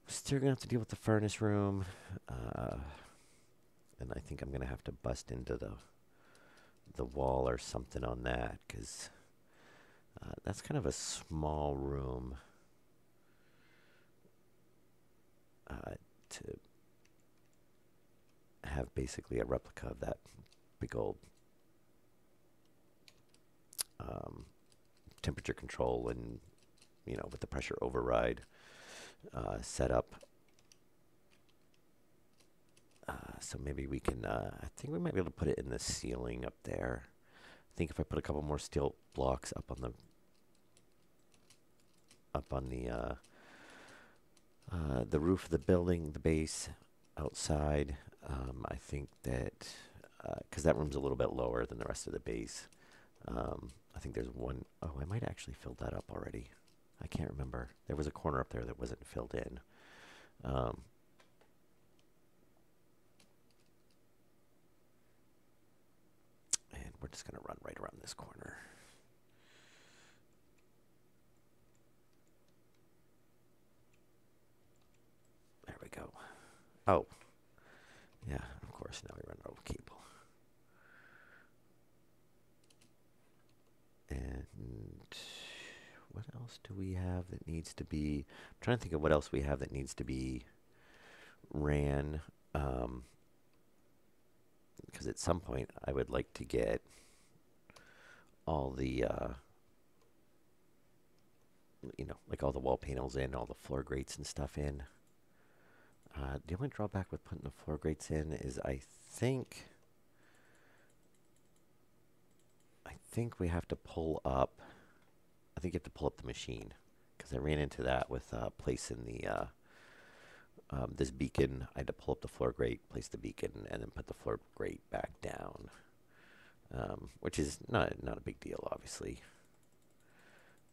have to deal with the furnace room, and I think I'm gonna have to bust into the wall or something on that because that's kind of a small room to have basically a replica of that big old temperature control and with the pressure override setup. So maybe we can, I think we might be able to put it in the ceiling up there. I think if I put a couple more steel blocks up on the roof of the building, the base outside, I think that, because that room's a little bit lower than the rest of the base, I think there's one, oh, I might actually filled that up already. I can't remember. There was a corner up there that wasn't filled in. And we're just going to run right around this corner. There we go. Oh. Yeah, of course, now we run out of cable. And what else do we have that needs to be... I'm trying to think of what else we have that needs to be ran. Because at some point, I would like to get all the... like all the wall panels in, all the floor grates and stuff in. The only drawback with putting the floor grates in is I think we have to pull up. I think you have to pull up the machine because I ran into that with placing this beacon. I had to pull up the floor grate, place the beacon, and then put the floor grate back down, which is not a big deal, obviously.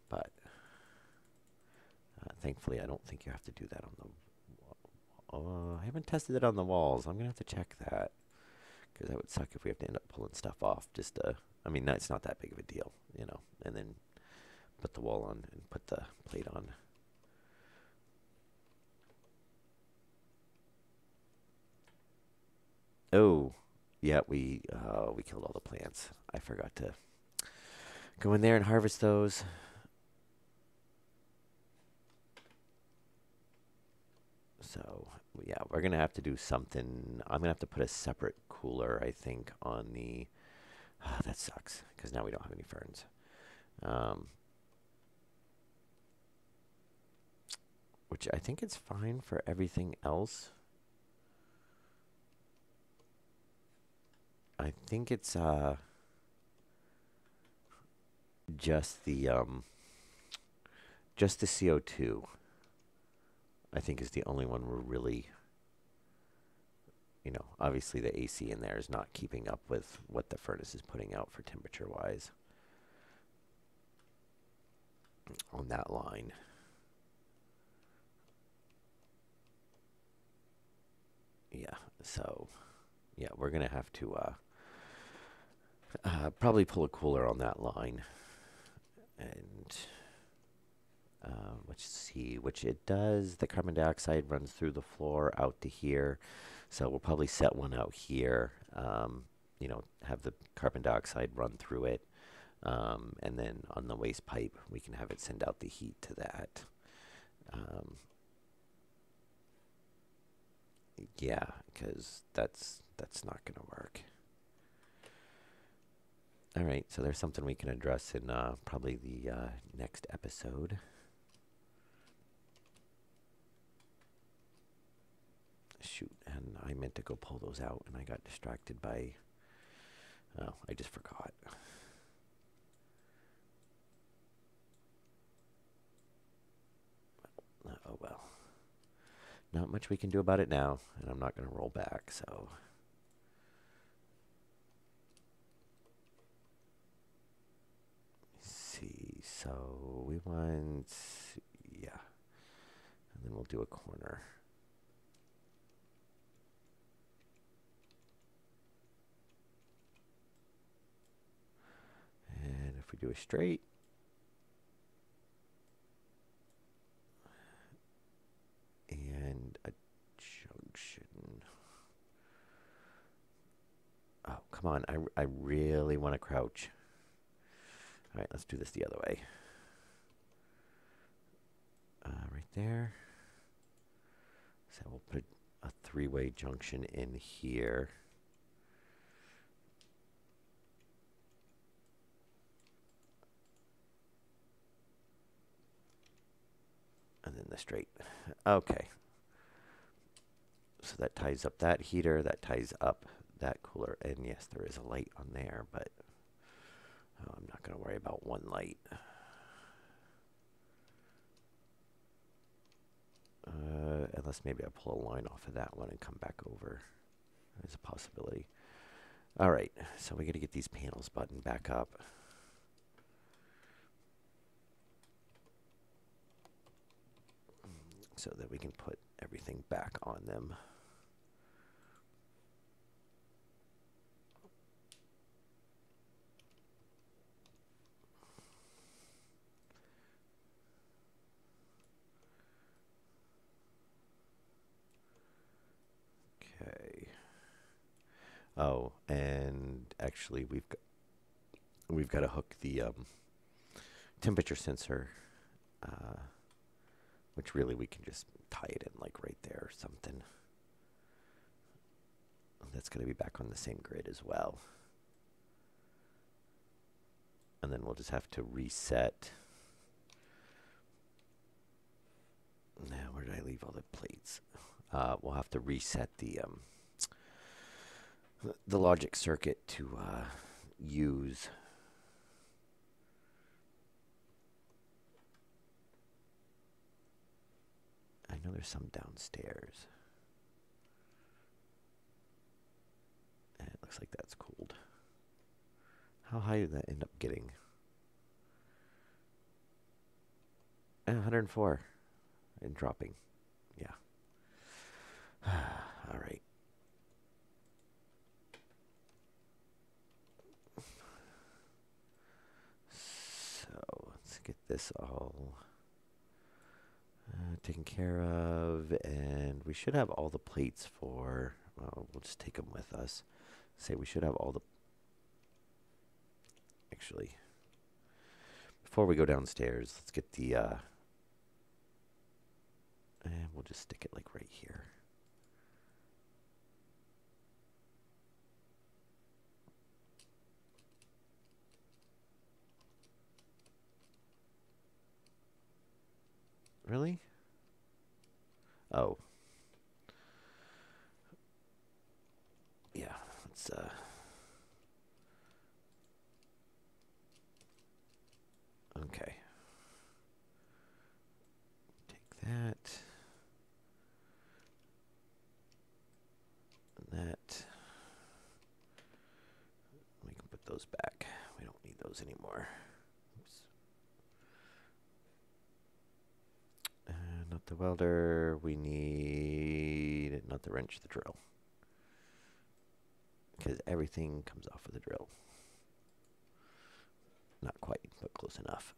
But thankfully, I don't think you have to do that on the. I haven't tested it on the walls. I'm gonna have to check that because that would suck if we have to end up pulling stuff off. I mean, it's not that big of a deal, and then put the wall on and put the plate on. Oh, yeah, we killed all the plants. I forgot to go in there and harvest those. So, yeah, we're going to have to do something. I'm going to have to put a separate cooler, I think, on the... that sucks, because now we don't have any ferns. Which I think it's fine for everything else. I think it's just the CO2. I think is the only one we're really, obviously the AC in there is not keeping up with what the furnace is putting out for temperature wise on that line. Yeah, so yeah, we're gonna have to probably pull a cooler on that line, and let's see, which it does. The carbon dioxide runs through the floor out to here, so we'll probably set one out here. Have the carbon dioxide run through it, and then on the waste pipe, we can have it send out the heat to that. Yeah, because that's not going to work. All right, so there's something we can address in probably the next episode. Shoot, and I meant to go pull those out, and I got distracted by... Oh, I just forgot. Oh, well. Not much we can do about it now, and I'm not going to roll back, so... see, so we want... yeah. And then we'll do a corner. And if we do a straight... and a junction. Oh, come on. I really want to crouch. All right, let's do this the other way. Right there. So we'll put a three-way junction in here. And then the straight. Okay. So that ties up that heater, that ties up that cooler, and yes, there is a light on there, but I'm not going to worry about one light. Unless maybe I pull a line off of that one and come back over. There's a possibility. All right, so we got to get these panels buttoned back up. So that we can put everything back on them. Okay. Oh, and actually we've got to hook the temperature sensor, which really we can just tie it in like right there or something. That's going to be back on the same grid as well. And then we'll just have to reset. Now, where did I leave all the plates? we'll have to reset the logic circuit to use. I know there's some downstairs. And it looks like that's cooled. How high did that end up getting? 104 and dropping. Yeah. All right. So let's get this all taken care of, and we should have all the plates for. Well, we'll just take them with us. Say we should have all the. Actually, before we go downstairs, let's get the. And we'll just stick it like right here. Really? Oh. Yeah, let's okay. Take that. And that. We can put those back. We don't need those anymore. Oops. Not the welder. We need not the wrench, the drill. Because everything comes off with the drill. Not quite, but close enough.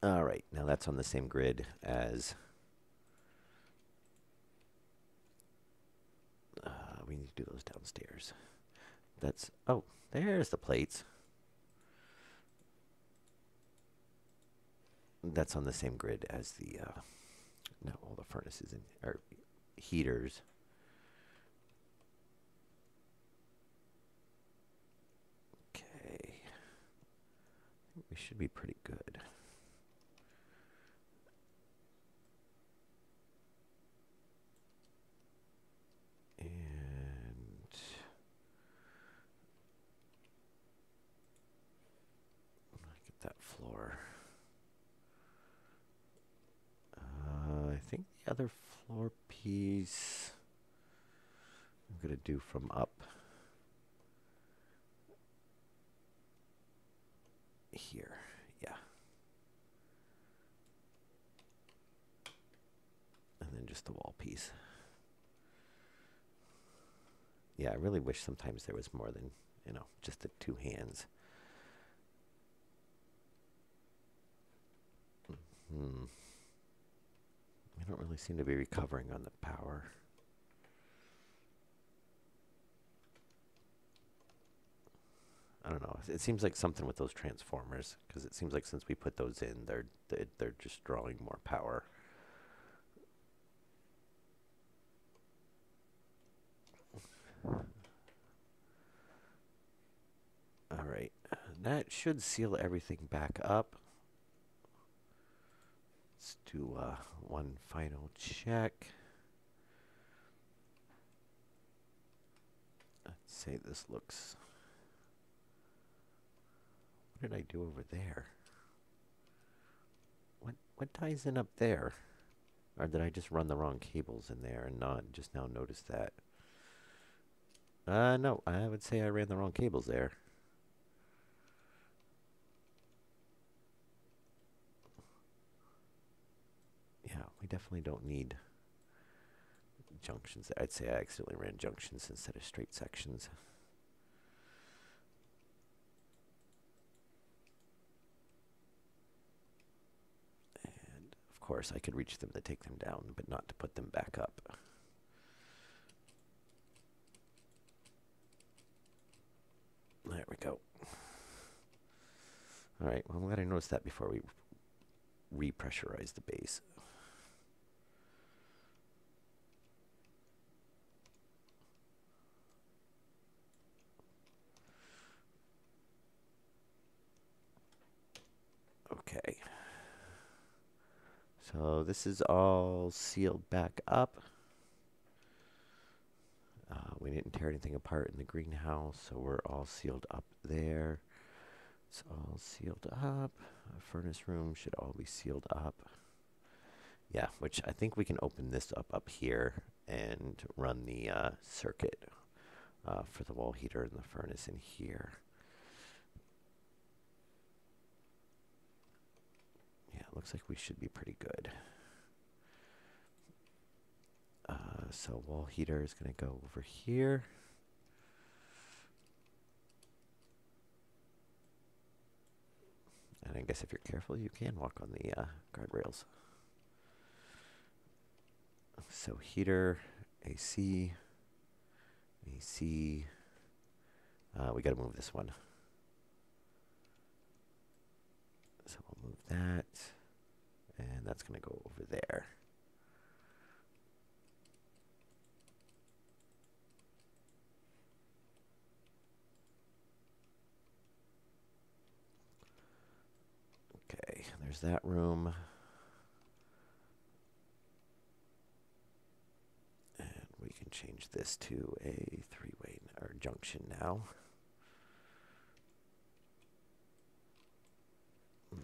All right, now that's on the same grid as. We need to do those downstairs. That's, oh, there's the plates. That's on the same grid as the, no, all the furnaces and, or heaters. Okay. We should be pretty good. And get that floor. I think the other floor piece I'm going to do from up here. Yeah. And then just the wall piece. Yeah, I really wish sometimes there was more than, you know, just the two hands. I don't really seem to be recovering on the power. I don't know. It seems like something with those transformers, because it seems like since we put those in, they're just drawing more power. All right, that should seal everything back up. Let's do one final check. Let's say this looks. What did I do over there? What ties in up there? Or did I just run the wrong cables in there and not just now notice that? No, I would say I ran the wrong cables there. Yeah, we definitely don't need junctions. I'd say I accidentally ran junctions instead of straight sections. And of course I could reach them to take them down, but not to put them back up. There we go. All right, well, I'm glad I noticed that before we repressurize the base. Okay. So this is all sealed back up. We didn't tear anything apart in the greenhouse, so we're all sealed up there. It's all sealed up. Furnace room should all be sealed up. Yeah, which I think we can open this up here and run the circuit for the wall heater and the furnace in here. Yeah, it looks like we should be pretty good. So wall heater is going to go over here. And I guess if you're careful, you can walk on the guardrails. So heater, AC, AC. We got to move this one. So we'll move that. And that's going to go over there. Okay, there's that room. And we can change this to a three-way or junction now.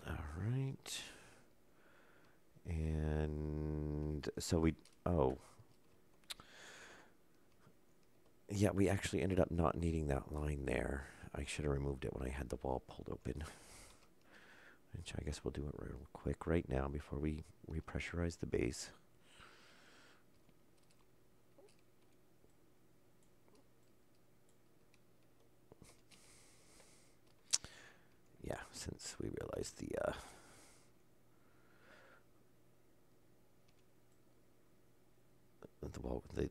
All right. And so yeah, we actually ended up not needing that line there. I should have removed it when I had the wall pulled open. Which I guess we'll do it real quick right now before we repressurize the base. Yeah, since we realized the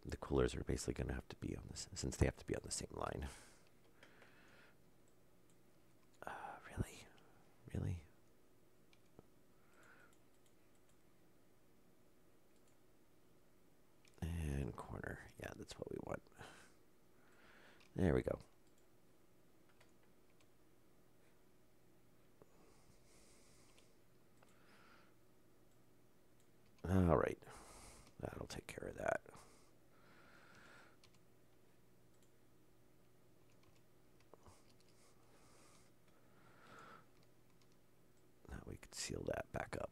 the coolers are basically going to have to be on this, since they have to be on the same line. Really? And corner. Yeah, that's what we want. There we go. All right. That'll take care of that. Now we can seal that back up.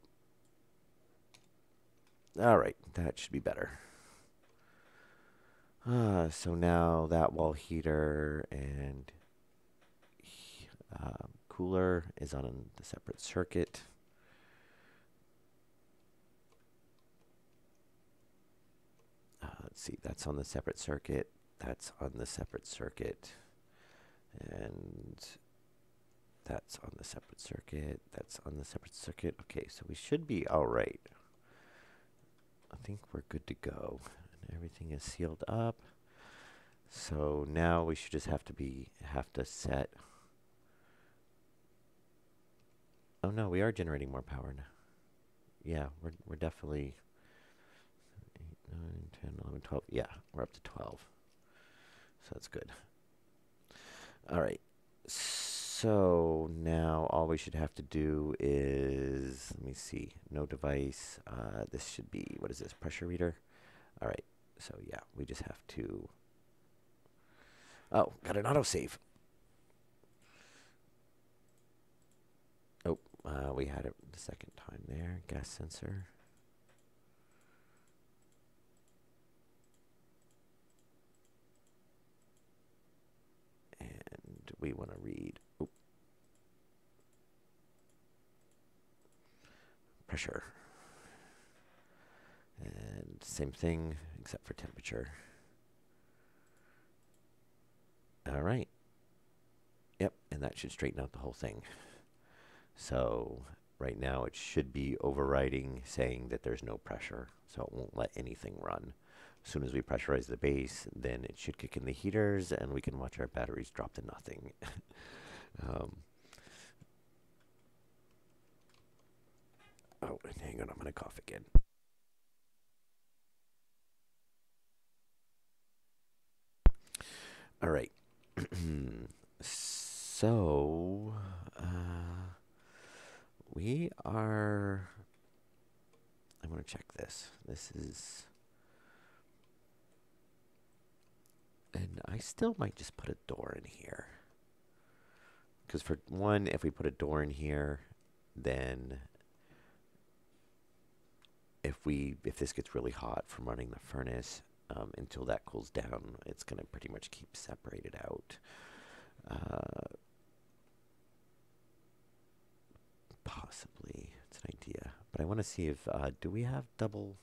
All right, that should be better. So now that wall heater and cooler is on the separate circuit. Let's see, that's on the separate circuit. That's on the separate circuit. And that's on the separate circuit. That's on the separate circuit. Okay, so we should be all right. I think we're good to go. And everything is sealed up. So now we should just have to set. Oh no, we are generating more power now. Yeah, we're definitely 8, 9, 10, 11, 12. Yeah, we're up to 12. So that's good. All right. So now all we should have to do is, let me see, no device. This should be, what is this, pressure reader? All right. So yeah, we just have to, oh, got an autosave. Oh, we had it the second time there, gas sensor. And we want to read, oh, pressure. And same thing, except for temperature. All right. Yep, and that should straighten out the whole thing. So right now it should be overriding saying that there's no pressure, so it won't let anything run. As soon as we pressurize the base, then it should kick in the heaters, and we can watch our batteries drop to nothing. Oh, hang on, I'm going to cough again. All right. So, we are, want to check this. This is, and I still might just put a door in here. Because for one, if we put a door in here, then if this gets really hot from running the furnace, until that cools down, it's going to pretty much keep separated out. Possibly, it's an idea. But I want to see if, do we have double?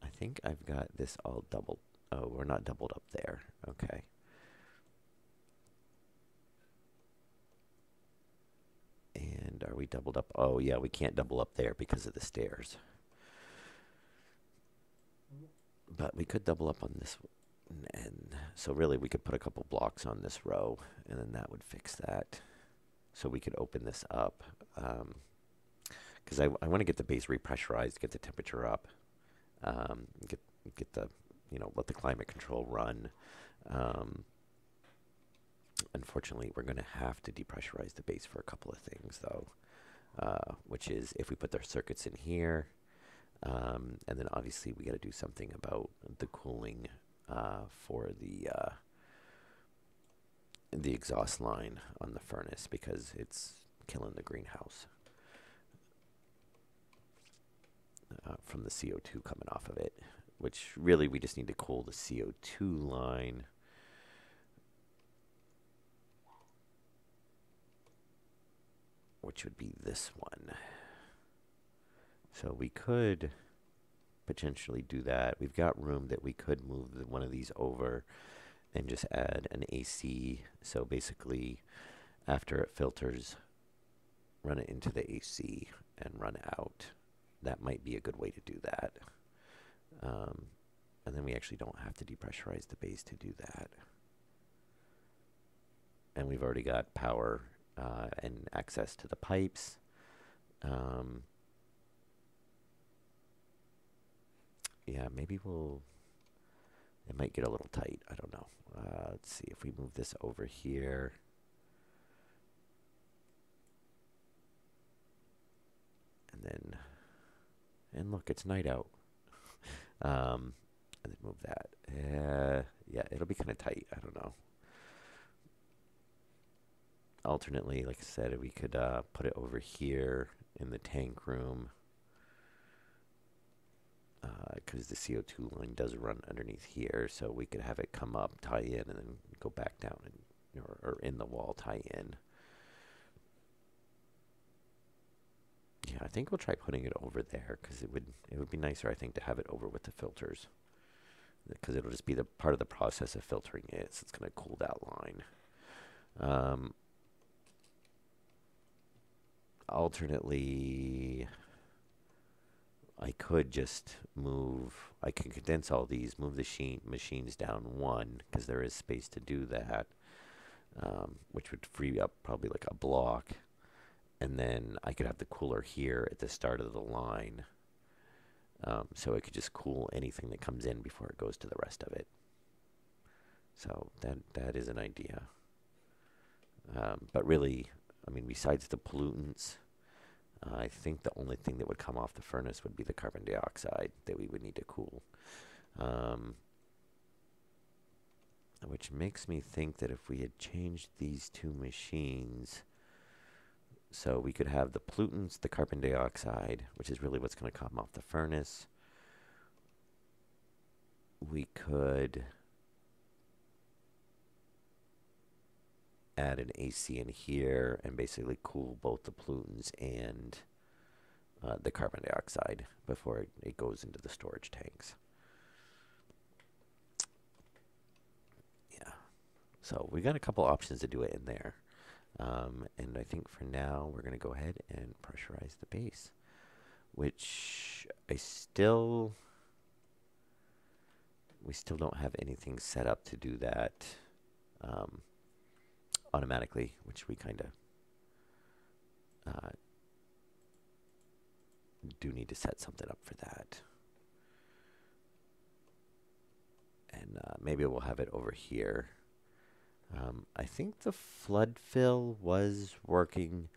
I think I've got this all doubled. Oh, we're not doubled up there. Okay. And are we doubled up? Oh, yeah, we can't double up there because of the stairs. But we could double up on this one. And so really we could put a couple blocks on this row, and then that would fix that. So we could open this up. Because I want to get the base repressurized, get the temperature up, get the, let the climate control run. Unfortunately, we're going to have to depressurize the base for a couple of things, though, which is if we put the circuits in here, and then obviously we got to do something about the cooling for the exhaust line on the furnace because it's killing the greenhouse from the CO2 coming off of it, which really we just need to cool the CO2 line. Which would be this one. So we could potentially do that. We've got room that we could move one of these over and just add an AC. So basically, after it filters, run it into the AC and run out. That might be a good way to do that. And then we actually don't have to depressurize the base to do that. And we've already got power and access to the pipes. Yeah, maybe it might get a little tight. I don't know. Let's see if we move this over here. And look, it's night out. And then move that. Yeah, it'll be kind of tight. I don't know. Alternately, like I said, we could put it over here in the tank room because the CO2 line does run underneath here, so we could have it come up, tie in, and then go back down or in the wall, tie in. Yeah, I think we'll try putting it over there because it would be nicer, I think, to have it over with the filters because it'll just be the part of the process of filtering it, so it's going to cool that line. Alternately, I could just I can condense all these, move the machines down one because there is space to do that, which would free up probably like a block. And then I could have the cooler here at the start of the line. So it could just cool anything that comes in before it goes to the rest of it. So that is an idea. But really, I mean, besides the pollutants, I think the only thing that would come off the furnace would be the carbon dioxide that we would need to cool. Which makes me think that if we had changed these two machines, so we could have the pollutants, the carbon dioxide, which is really what's going to come off the furnace. We could add an AC in here and basically cool both the pollutants and the carbon dioxide before it goes into the storage tanks. Yeah. So we got a couple options to do it in there. And I think for now we're going to go ahead and pressurize the base, which we still don't have anything set up to do that automatically, which we kind of do need to set something up for that. And maybe we'll have it over here. I think the flood fill was working.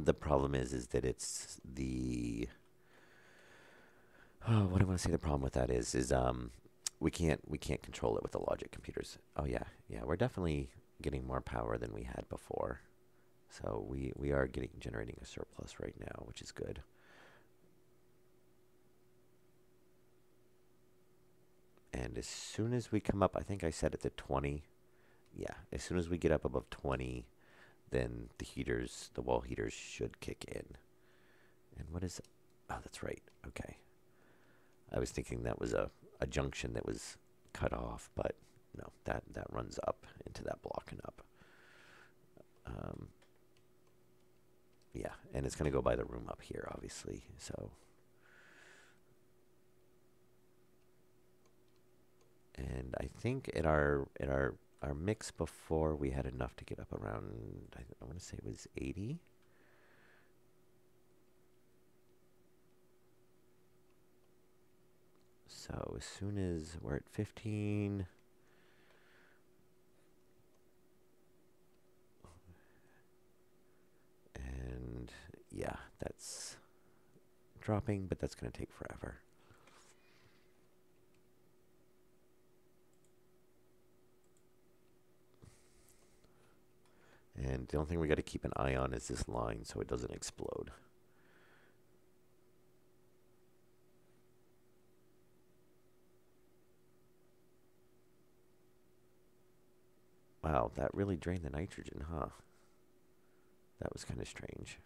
The problem is that it's the what do I want to say? The problem with that is we can't control it with the logic computers. Oh yeah, yeah, we're definitely getting more power than we had before. So we are generating a surplus right now, which is good. And as soon as we come up, I think I set it to 20. Yeah, as soon as we get up above 20, then the wall heaters should kick in. And what is, oh, that's right. Okay. I was thinking that was a junction that was cut off, but no, that runs up into that block and up. Um, yeah, and it's going to go by the room up here, obviously. So, and I think our mix before we had enough to get up around, I want to say it was 80. So as soon as we're at 15, and yeah, that's dropping, but that's going to take forever. And the only thing we got to keep an eye on is this line so it doesn't explode. Wow, that really drained the nitrogen, huh? That was kind of strange.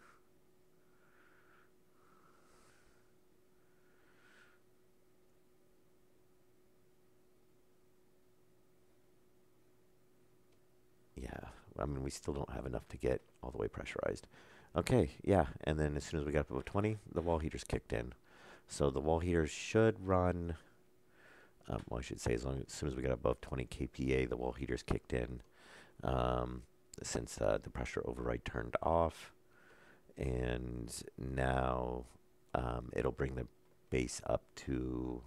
Yeah, I mean, we still don't have enough to get all the way pressurized. Okay, yeah, and then as soon as we got up above 20, the wall heaters kicked in. So the wall heaters should run, well, I should say as soon as we got above 20 kPa, the wall heaters kicked in. Um, since the pressure override turned off, and now it'll bring the base up to,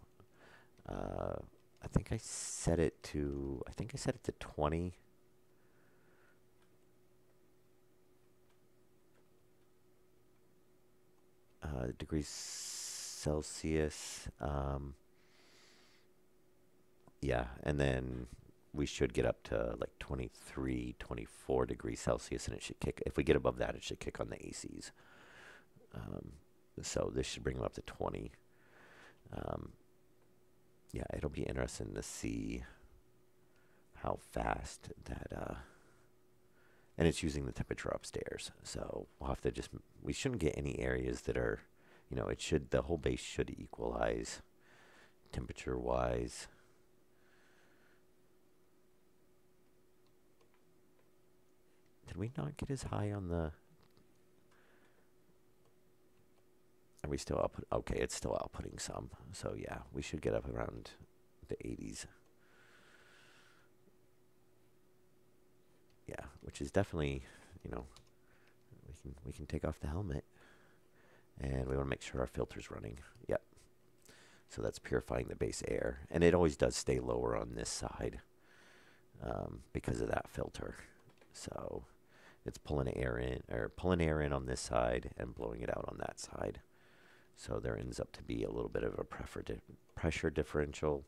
I think I set it to 20 degrees Celsius. Yeah, and then we should get up to like 23, 24 degrees Celsius, and it should kick. If we get above that, it should kick on the ACs. Um, so this should bring them up to 20. Um, yeah, it'll be interesting to see how fast that. And it's using the temperature upstairs, so we'll have to we shouldn't get any areas that are, the whole base should equalize temperature wise. Did we not get as high on the? Are we still output? Okay, it's still outputting some. So yeah, we should get up around the 80s. Yeah, which is definitely, we can take off the helmet, and we want to make sure our filter's running. Yep. So that's purifying the base air, and it always does stay lower on this side because of that filter. So it's pulling air in on this side and blowing it out on that side. So there ends up to be a little bit of a pressure differential,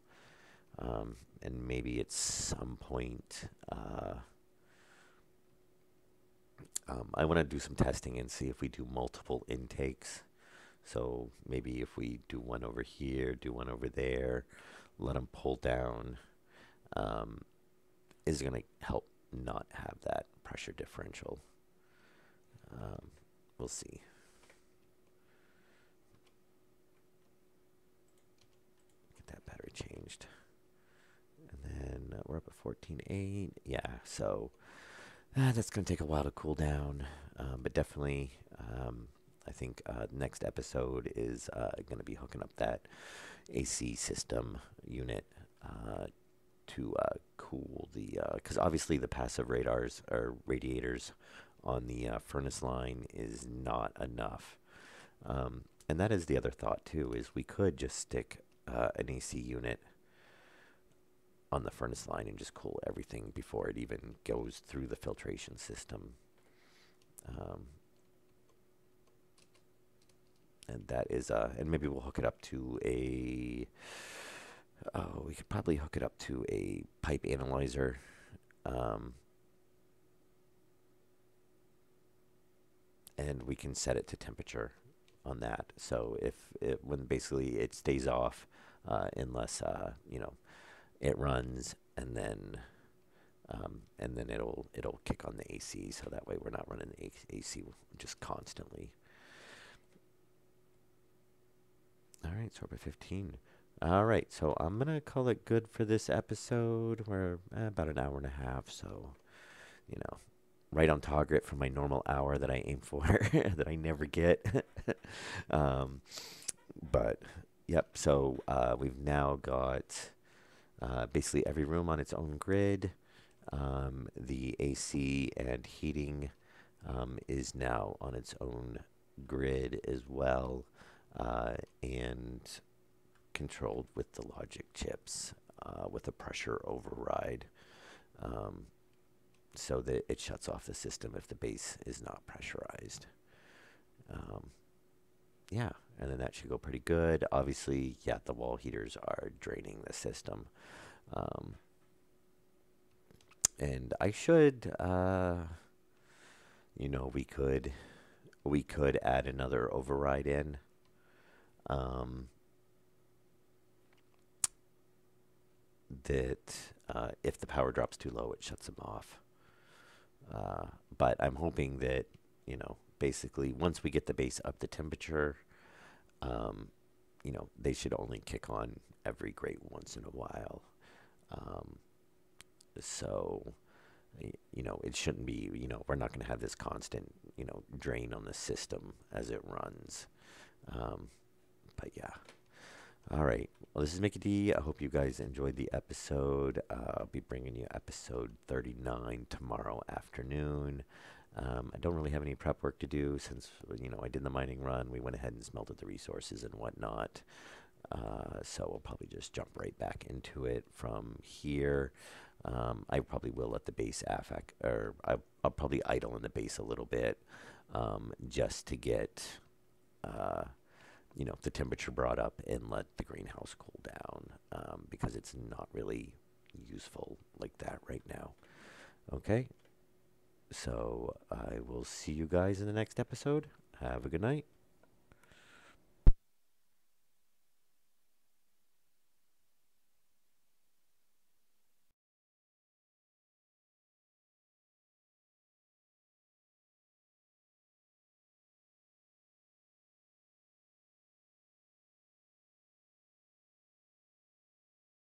and maybe at some point I want to do some testing and see if we do multiple intakes. So maybe if we do one over here, do one over there, let them pull down, is going to help not have that pressure differential. We'll see. Get that battery changed. And then we're up at 14.8. Yeah, so that's going to take a while to cool down. But definitely, I think next episode is going to be hooking up that AC system unit to cool the, because obviously the passive radars or radiators on the furnace line is not enough. And that is the other thought too, is we could just stick an AC unit on the furnace line and just cool everything before it even goes through the filtration system. And that is, and maybe we'll hook it up to a, oh, we could probably hook it up to a pipe analyzer. Um, and we can set it to temperature on that. So if it, when basically it stays off, unless, it runs and then it'll kick on the AC. So that way we're not running the AC just constantly. All right, so we're at 15. All right, so I'm gonna call it good for this episode. We're about an hour and a half, so you know, right on target for my normal hour that I aim for, that I never get. um, but yep, so we've now got basically every room on its own grid. The AC and heating is now on its own grid as well, and controlled with the logic chips with a pressure override, um, so that it shuts off the system if the base is not pressurized. Um, yeah, and then that should go pretty good. Obviously, yeah, the wall heaters are draining the system. Um, and I should, we could add another override in. Um, that if the power drops too low, it shuts them off. But I'm hoping that, basically once we get the base up to temperature, um, they should only kick on every great once in a while. Um, so, it shouldn't be, we're not going to have this constant, drain on the system as it runs. Um, but yeah. All right. Well, this is Mickey D. I hope you guys enjoyed the episode. I'll be bringing you episode 39 tomorrow afternoon. I don't really have any prep work to do since, I did the mining run. We went ahead and smelted the resources and whatnot. So we'll probably just jump right back into it from here. I probably will let the base affect, or I'll probably idle in the base a little bit, just to get, the temperature brought up and let the greenhouse cool down, because it's not really useful like that right now. Okay, so I will see you guys in the next episode. Have a good night.